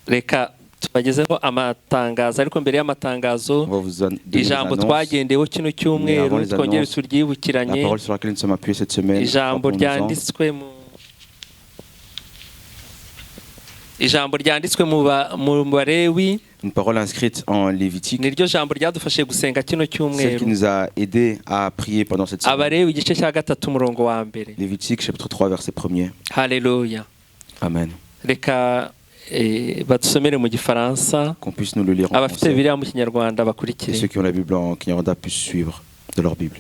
Reka tubagezeho amatangazo, ariko mbere y'amatangazo On va vous donner des ijambo annonces. twagendeho kino Mais avant cyumweru les twongere annonces, La turyibukiranye. parole sur laquelle nous sommes appuyés cette semaine. Ijambo rappelons-nous-en. ryanditswe mu Balewi, Une parole inscrite en Lévitique, niryo jambo ryadufashije gusenga kino celle qui cyumweru. nous a aidés à prier pendant cette semaine. Abalewi igice cya gatatu umurongo wa mbere. Lévitique chapitre 3 verset 1er. Haleluya. Amen. Reka badusomere mu Gifaransa, Qu'on puisse nous le lire en abafite français. Bibiliya mu Kinyarwanda Et bakurikire. ceux qui ont la Bible en Kinyarwanda puissent suivre de leur Bible.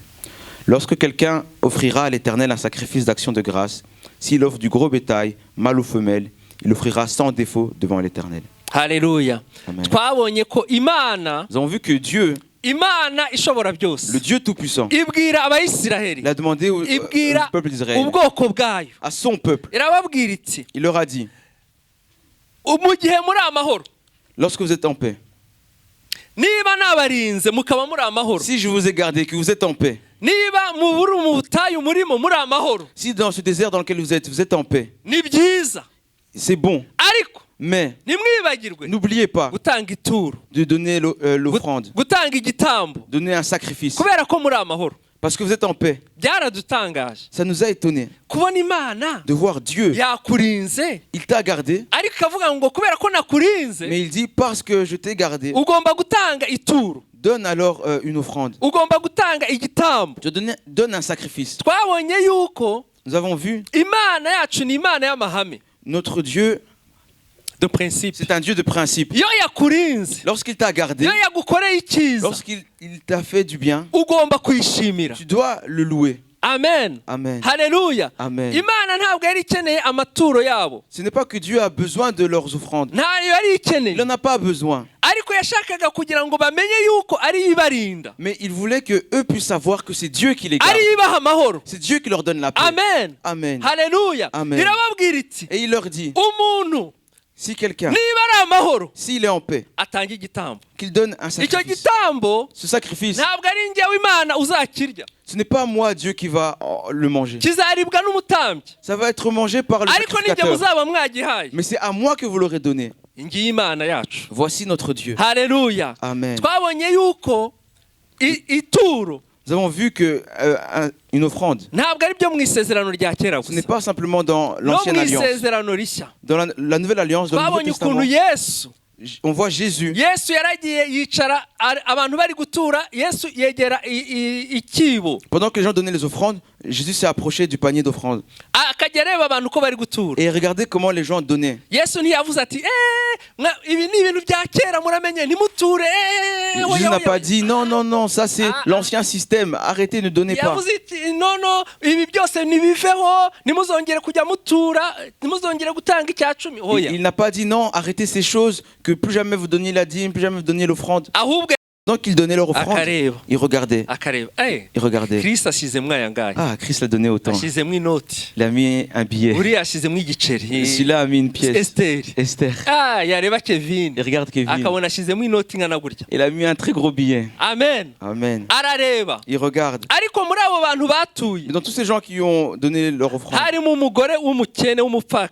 Lorsque quelqu'un offrira à l'Éternel un sacrifice d'action de grâce, s'il offre du gros bétail, mâle ou femelle, il offrira sans défaut devant l'Éternel. Haleluya. Amen. Twabonye ko Imana, Nous avons vu que Dieu, Imana ishobora byose, le Dieu Tout-Puissant, ibwira Abayisiraheli, il a demandé au ibwira peuple d'Israël, ubwoko bwayo, à son peuple, irababwira iti il leur a dit, mu gihe muri amahoro, lorsque vous êtes en paix, niba nabarinze mukaba muri amahoro, si je vous ai gardé, que vous êtes en paix, niba mu butayu murimo muri amahoro, si dans ce désert dans lequel vous êtes en paix, ni byiza, c'est bon. ariko Mais n'oubliez pas de donner l'offrande, donner un sacrifice. Parce que vous êtes en paix. Ça nous a étonnés de voir Dieu. Il t'a gardé. Mais il dit parce que je t'ai gardé. Donne alors une offrande. Donne un sacrifice. Nous avons vu notre Dieu de principe. C'est un Dieu de principe. Lorsqu'il t'a gardé, lorsqu'il t'a fait du bien, tu dois le louer. Amen. Amen. Hallelujah. Amen. Ce n'est pas que Dieu a besoin de leurs offrandes. Il n'en a pas besoin. Mais il voulait que eux puissent savoir que c'est Dieu qui les garde. C'est Dieu qui leur donne la paix. Amen. Amen. Hallelujah. Amen. Et il leur dit, si quelqu'un, s'il est en paix, qu'il donne un sacrifice. Ce sacrifice, ce n'est pas moi, Dieu, qui va le manger. Ça va être mangé par le sacrificateur. Mais c'est à moi que vous l'aurez donné. Voici notre Dieu. Alléluia. Amen. Nous avons vu que une offrande, ce n'est pas simplement dans l'ancienne alliance. Dans la nouvelle alliance, dans le Nouveau Testament, on voit Jésus. Pendant que les gens donnaient les offrandes, Jésus s'est approché du panier d'offrandes. Et regardez comment les gens donnaient. Jésus n'a pas dit non, non, non, ça c'est l'ancien système, arrêtez, ne donnez pas. Il n'a pas dit non, arrêtez ces choses, que plus jamais vous donniez la dîme, plus jamais vous donniez l'offrande. Donc ils donnaient leur offrande. Ils regardaient. Ils regardaient. Ah, Christ l'a donné autant. Il a mis un billet. Celui-là a mis une pièce. Esther. Il regarde Kevin. Il a mis un très gros billet. Amen. Amen. Il regarde. Et dans tous ces gens qui ont donné leur offrande,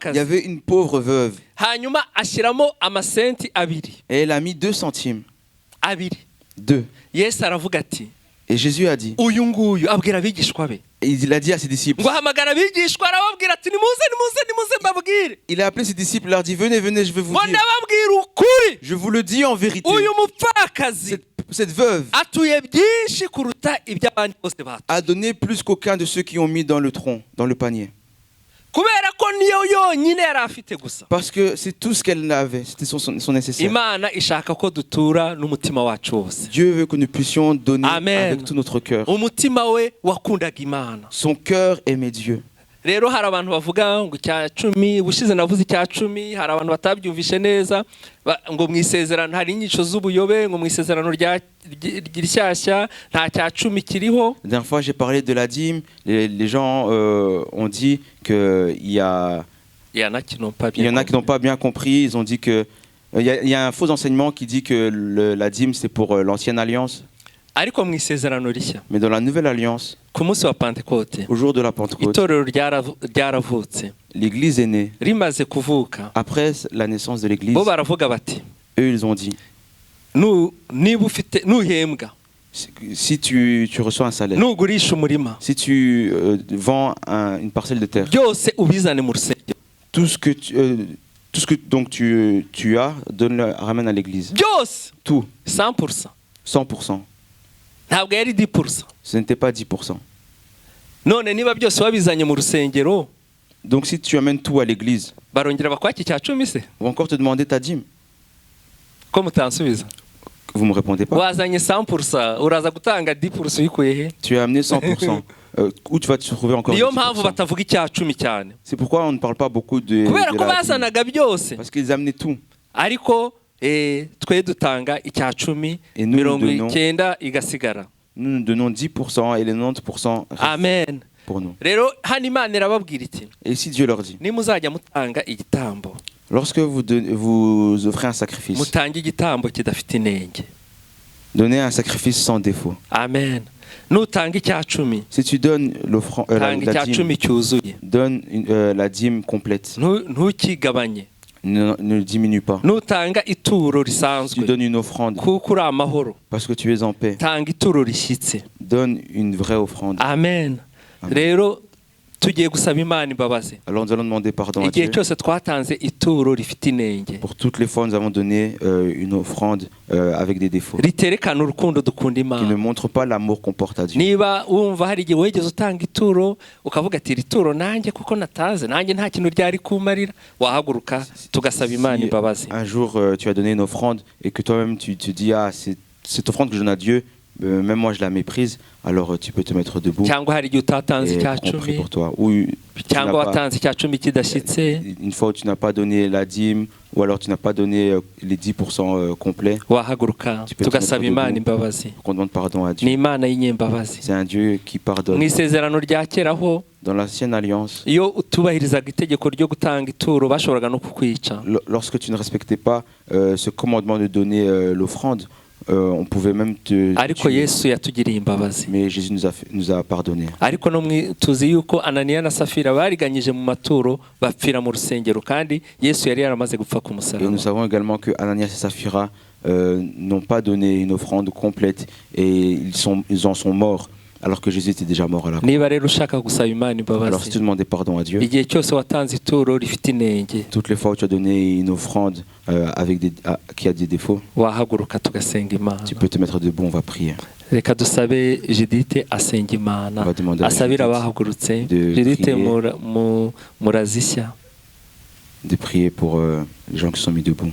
il y avait une pauvre veuve. Et elle a mis 2 centimes. 2. Et Jésus a dit, et il a dit à ses disciples, il a appelé ses disciples, il leur dit, venez, venez, je vais vous dire, je vous le dis en vérité, cette veuve a donné plus qu'aucun de ceux qui ont mis dans le tronc, dans le panier. Parce que c'est tout ce qu'elle avait, c'était son nécessaire. Dieu veut que nous puissions donner avec tout notre cœur. Son cœur aimait Dieu. rero hari abantu bavuga ngo icya 10 ubushize navuze icya 10 hari abantu batabyumvishe neza ngo mwisezerano hari inyico z'ubuyobe ngo mwisezerano rya rishyashya nta cya 10 kiriho. La dernière fois j'ai parlé de la dîme, les gens ont dit que il y en a qui n'ont pas bien compris, ils ont dit que il y a un faux enseignement qui dit que la dîme c'est pour l'ancienne alliance. Mais dans la nouvelle alliance, au jour de la Pentecôte, l'église est née. Après la naissance de l'église, eux ils ont dit, si tu reçois un salaire, si tu vends une parcelle de terre, tout ce que donc tu as, donne-le, ramène à l'église. Tout. 100%. 100%. Ce n'était pas 10%. Donc si tu amènes tout à l'église, vont encore te demander ta dîme. Vous ne me répondez pas. Tu as amené 100%. Où tu vas te trouver encore 10%. C'est pourquoi on ne parle pas beaucoup de la dîme. Parce qu'ils amenaient tout. Et nous donnons 10% et les 90% Amen. Pour nous. Et si Dieu leur dit, lorsque vous offrez un sacrifice, donnez un sacrifice sans défaut. Amen. Si tu donnes la dîme, donne la dîme complète. Ne diminue pas. nutanga ituro risanzwe Tu donnes une offrande kuko uri amahoro parce que tu es en paix. tanga ituro rishyitse. Donne une vraie offrande. Amen. Rero tugiye gusaba Imana imbabazi. Alors nous allons demander pardon à Dieu. Igihe cyose twatanze ituro rifite inenge. Pour toutes les fois nous avons donné une offrande avec des défauts. Riterekana urukundo dukunda Qui ne Imana. montre pas l'amour qu'on porte à Dieu. Niba wumva hari igihe wegeze utanga ituro ukavuga ati ituro nanjye kuko nataze nanjye nta kintu ryari kumarira, wahaguruka tugasaba Imana imbabazi. Un jour tu as donné une offrande et que toi-même tu te dis ah cette offrande que je donne à Dieu, même moi je la méprise, alors tu peux te mettre debout cyangwa hari igihe utatanze et icya on prie cumi pour toi. Ou cyangwa watanze icya cumi kidashyitse, une fois où tu n'as pas donné la dîme ou alors tu n'as pas donné les 10% complets, wahaguruka tugasaba Imana imbabazi. qu'on demande pardon à Ni Dieu. Imana y'inyembabazi. C'est un Dieu qui pardonne. Mu isezerano rya kera ho Dans l'ancienne alliance, iyo utubahirizaga itegeko ryo gutanga ituro bashoboraga no kukwica. lorsque tu ne respectais pas ce commandement de donner l'offrande, on pouvait même te Ariko tuer. Yesu yatugiriye imbabazi. Mais Jésus nous a pardonné. Ariko no tuzi yuko Ananiya na Safira bariganyije mu maturo bapfira mu rusengero kandi Yesu yari yaramaze gupfa ku Et musaraba. nous savons également que Ananias et Saphira n'ont pas donné une offrande complète et ils en sont morts alors que Jésus était déjà mort à la croix. Niba rero ushaka gusaba Imana Alors si tu imbabazi, demandais pardon à Dieu, igihe cyose watanze ituro rifite inenge, toutes les fois où tu as donné une offrande qui a des défauts, wahaguruka tugasenga Imana. tu peux te mettre debout, on va prier. Reka dusabe Judith asenga Imana, On va demander à asabira Judith abahagurutse. de Judith prier. murazishya. De prier pour les gens qui sont mis debout.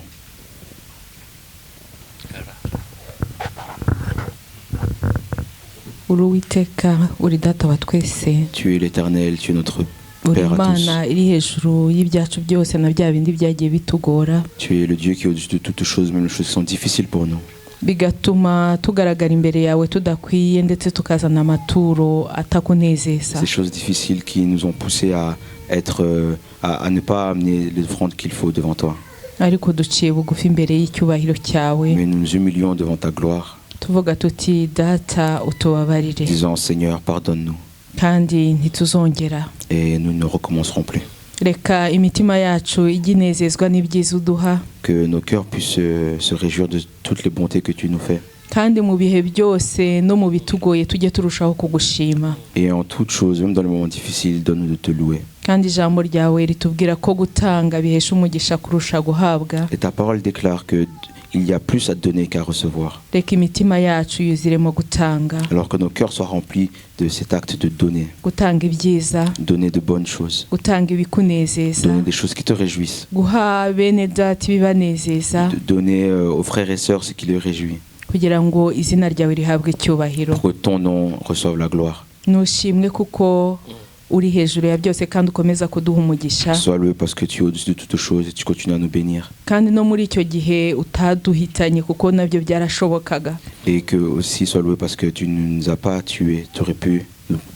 uri Uwiteka uri data wa twese, Tu es l'Éternel, tu es notre uri Père à tous. Imana iri hejuru y'ibyacu byose na bya bindi byagiye bitugora, Tu es le Dieu qui est au-dessus de toutes choses, même les choses qui sont difficiles pour nous. bigatuma tugaragara imbere yawe tudakwiye ndetse tukazana amaturo atakunezeza. Ces choses difficiles qui nous ont poussés à ne pas amener les offrandes qu'il faut devant toi. Ariko duciye bugufi imbere y'icyubahiro cyawe, Mais nous nous humilions devant ta gloire, tuvuga tuti data utubabarire, disant Seigneur, pardonne-nous. kandi ntituzongera. Et nous ne recommencerons plus. Reka imitima yacu ijye inezezwa n'ibyiza uduha, Que nos cœurs puissent se réjouir de toutes les bontés que tu nous fais. kandi mu bihe byose no mu bitugoye tujye turushaho kugushima. Et en toutes choses, même dans les moments difficiles, donne-nous de te louer. Kandi ijambo ryawe ritubwira ko gutanga bihesha umugisha kurusha guhabwa. Et ta parole déclare que il y a plus à donner qu'à recevoir. Reka imitima yacu yuzuremo gutanga, Alors que nos cœurs soient remplis de cet acte de donner. gutanga ibyiza, Donner de bonnes choses. gutanga ibikunezeza, Donner des choses qui te réjouissent. guha bene data ibibanezeza, Donner aux frères et sœurs ce qui les réjouit. kugira ngo izina ryawe rihabwe icyubahiro. Pour que ton nom reçoive la gloire. Nushimwe kuko uri hejuru ya byose kandi ukomeza kuduha umugisha. Sois loué parce que tu es au-dessus de toutes choses et tu continues à nous bénir. Kandi no muri icyo gihe utaduhitanye kuko nabyo byarashobokaga. Et que aussi sois loué parce que tu ne nous as pas tués. Tu aurais pu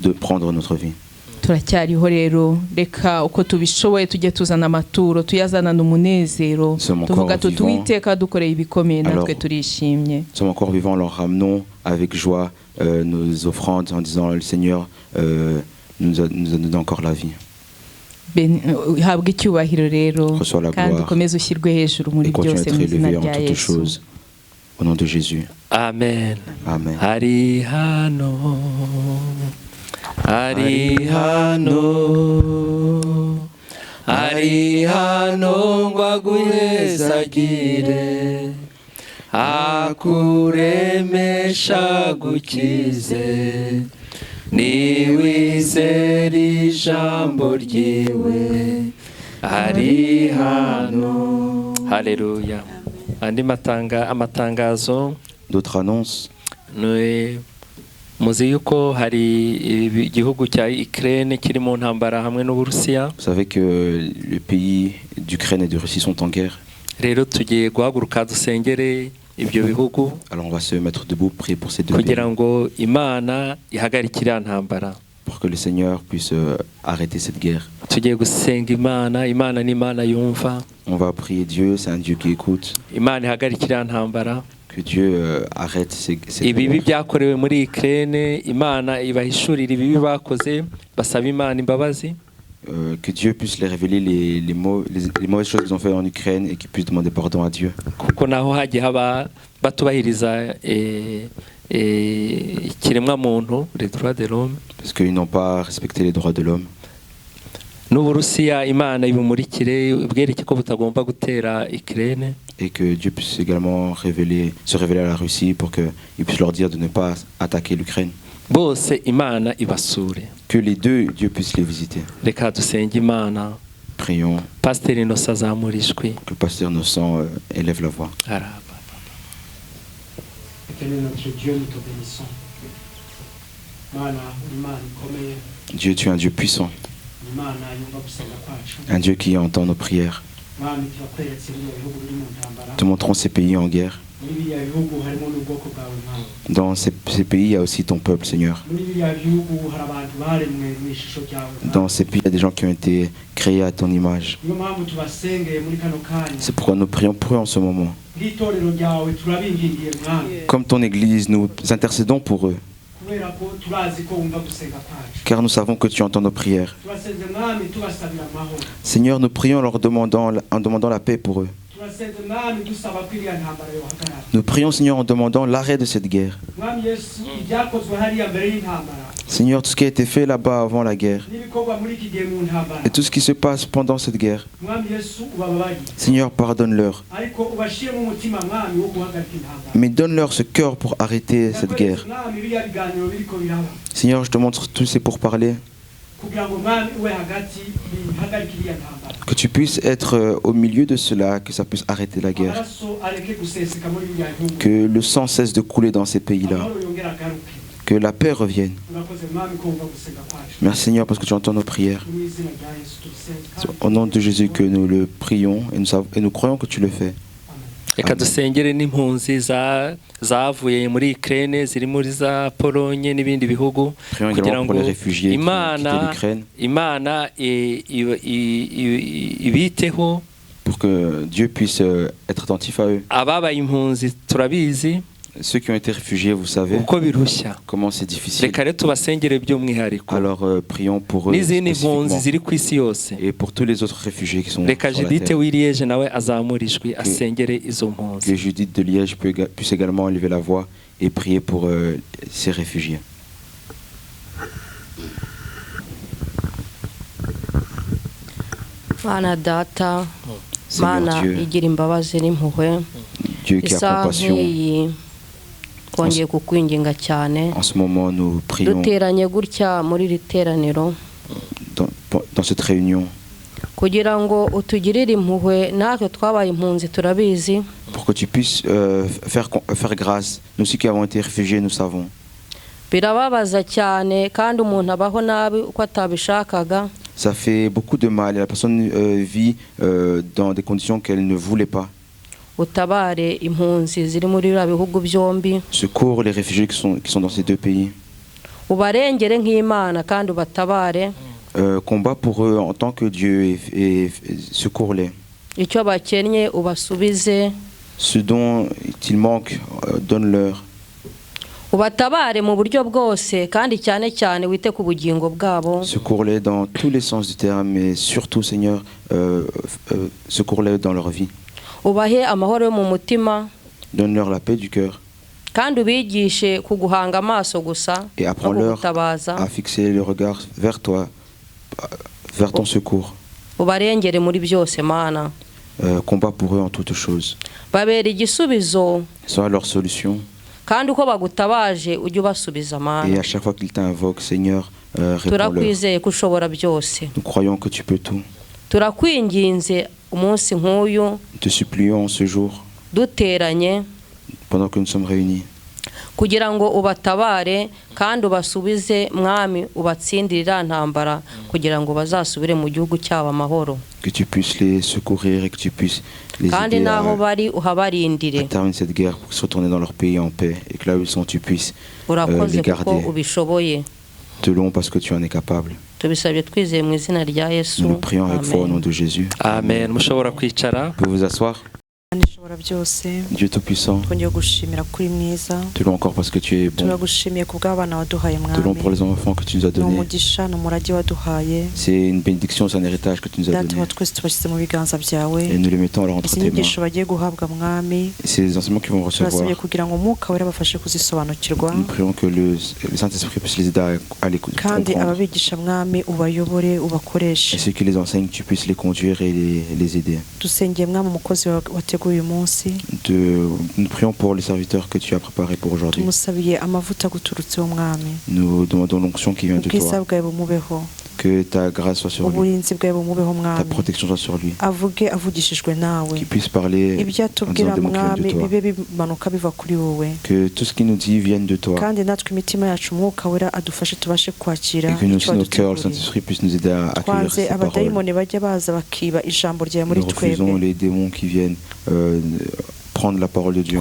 de prendre notre vie. Turacyariho rero, reka uko tubishoboye tujye tuzana amaturo tuyazanana umunezero, tuvuga tuti Uwiteka dukoreye ibikomeye natwe turishimye. Nous sommes encore vivants, alors ramenons avec joie nos offrandes en disant le Seigneur nous a donné encore la vie. Habwe icyubahiro rero, Reçois la kandi gloire ukomeze ushyirwe hejuru muri et continue à byose être mu izina élevé en rya toutes Yesu. choses. Au nom de Jésus. Amen. Amen. Ari hano, ari hano, ari hano ngo aguhezagire, akuremesha gukize, niwizera ijambo ryiwe, ari hano. Haleluya. Andi amatangazo. D'autres annonces. Muzi yuko hari igihugu cya Ukraine kiri mu ntambara hamwe n'Uburusiya. Vous savez que les pays d'Ukraine et de Russie sont en guerre. Rero tugiye guhaguruka dusengere ibyo bihugu. Alors on va se mettre debout, prier pour ces deux pays. Kugira ngo Imana ihagarikire ntambara. Pour que le Seigneur puisse arrêter cette guerre. Tugiye gusenga Imana, Imana ni Imana yumva. On va prier Dieu, c'est un Dieu qui écoute. Imana ihagarikire ntambara. Que Dieu arrête ces ibibi byakorewe muri Ukraine, Imana ibahishurira ibibi bakoze, basaba Imana imbabazi. que Dieu puisse les révéler les mauvaises choses qu'ils ont fait en Ukraine et qu'ils puissent demander pardon à Dieu. Parce qu'ils n'ont pas respecté les droits de l'homme. Et que Dieu puisse également se révéler à la Russie pour qu'il puisse leur dire de ne pas attaquer l'Ukraine. Que les deux, Dieu puisse les visiter. Prions. Que le pasteur Innocent élève la voix. Éternel notre Dieu, nous te bénissons. Dieu, tu es un Dieu puissant. Un Dieu qui entend nos prières. Te montrons ces pays en guerre. Dans ces pays, il y a aussi ton peuple, Seigneur. Dans ces pays, il y a des gens qui ont été créés à ton image. C'est pourquoi nous prions pour eux en ce moment. Comme ton Église, nous intercédons pour eux. Car nous savons que tu entends nos prières. Seigneur, nous prions en demandant la paix pour eux. Nous prions, Seigneur, en demandant l'arrêt de cette guerre. Seigneur, tout ce qui a été fait là-bas avant la guerre et tout ce qui se passe pendant cette guerre, Seigneur, pardonne-leur. Mais donne-leur ce cœur pour arrêter cette guerre. Seigneur, je te montre tous ces pourparlers. Que tu puisses être au milieu de cela, que ça puisse arrêter la guerre. Que le sang cesse de couler dans ces pays-là. Que la paix revienne. Merci Seigneur parce que tu entends nos prières. Au nom de Jésus que nous le prions et nous croyons que tu le fais. Reka dusengere n'impunzi zavuye muri Ukraine ziri muri za Polonye n'ibindi bihugu kugira ngo Imana ibiteho, pour que Dieu puisse être attentif à eux. Ababaye impunzi turabizi. Ceux qui ont été réfugiés, vous savez comment c'est difficile. Alors prions pour eux et pour tous les autres réfugiés qui sont sur la terre. Que Judith de Liège puisse également élever la voix et prier pour ces réfugiés. Seigneur Dieu qui a compassion. En ce moment, nous prions dans cette réunion pour que tu puisses faire grâce. Nous aussi qui avons été réfugiés, nous savons. Ça fait beaucoup de mal et la personne vit dans des conditions qu'elle ne voulait pas. Secours les réfugiés qui sont dans ces deux pays. Combat pour eux en tant que Dieu et secours-les. Ce dont il manque, donne-leur. Secours-les dans tous les sens du terme, mais surtout, Seigneur, secours-les dans leur vie. Donne-leur la paix du cœur. Et apprends-leur à fixer le regard vers toi, vers ton secours. Combat pour eux en toutes choses. Sois leur solution. Et à chaque fois qu'ils t'invoquent, Seigneur, réponds-leur. Nous croyons que tu peux tout. Te supplions ce jour, pendant que nous sommes réunis, que tu puisses les secourir et que tu puisses les aider à terminer cette guerre pour se retourner dans leur pays en paix et que là où ils sont, tu puisses les garder. Te louons parce que tu en es capable. Nous le prions avec foi au nom de Jésus. Amen. Vous pouvez vous asseoir. Dieu Tout-Puissant, te louons encore parce que tu es bon. Te louons pour les enfants que tu nous as donnés. C'est une bénédiction, c'est un héritage que tu nous as donné. Et nous les mettons alors entre tes mains. Et ces enseignements qu'ils vont recevoir, nous prions que le Saint-Esprit puisse les aider à les comprendre. Et ceux qui les enseignent, tu puisses les conduire et les aider. Nous prions pour les serviteurs que tu as préparés pour aujourd'hui. Nous demandons l'onction qui vient de toi. Que ta grâce soit sur lui, ta protection soit sur lui, qu'il puisse parler en disant des mots qui viennent de toi, que tout ce qu'il nous dit vienne de toi, et que nous aussi, nos cœurs, le Saint-Esprit puisse nous aider à accueillir ces paroles. Nous refusons les démons qui viennent prendre la parole de Dieu.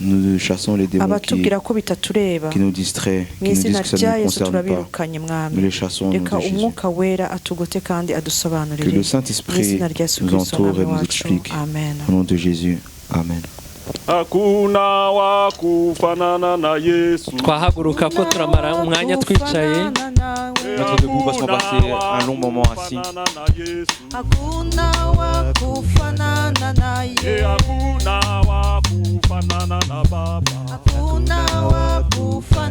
Nous chassons les démons qui nous distraient, qui nous disent que ça ne nous concerne pas. Nous les chassons au nom de Jésus. Que le Saint-Esprit nous entoure et nous explique. Au nom de Jésus. Amen. Hakuna wa kufanana na Yesu. Twahaguruka ko turamara umwanya twicaye. Notre debout parce qu'on passait un long moment assis. Hakuna wa kufanana na Yesu. Hakuna wa kufanana na Baba. Hakuna wa kufanana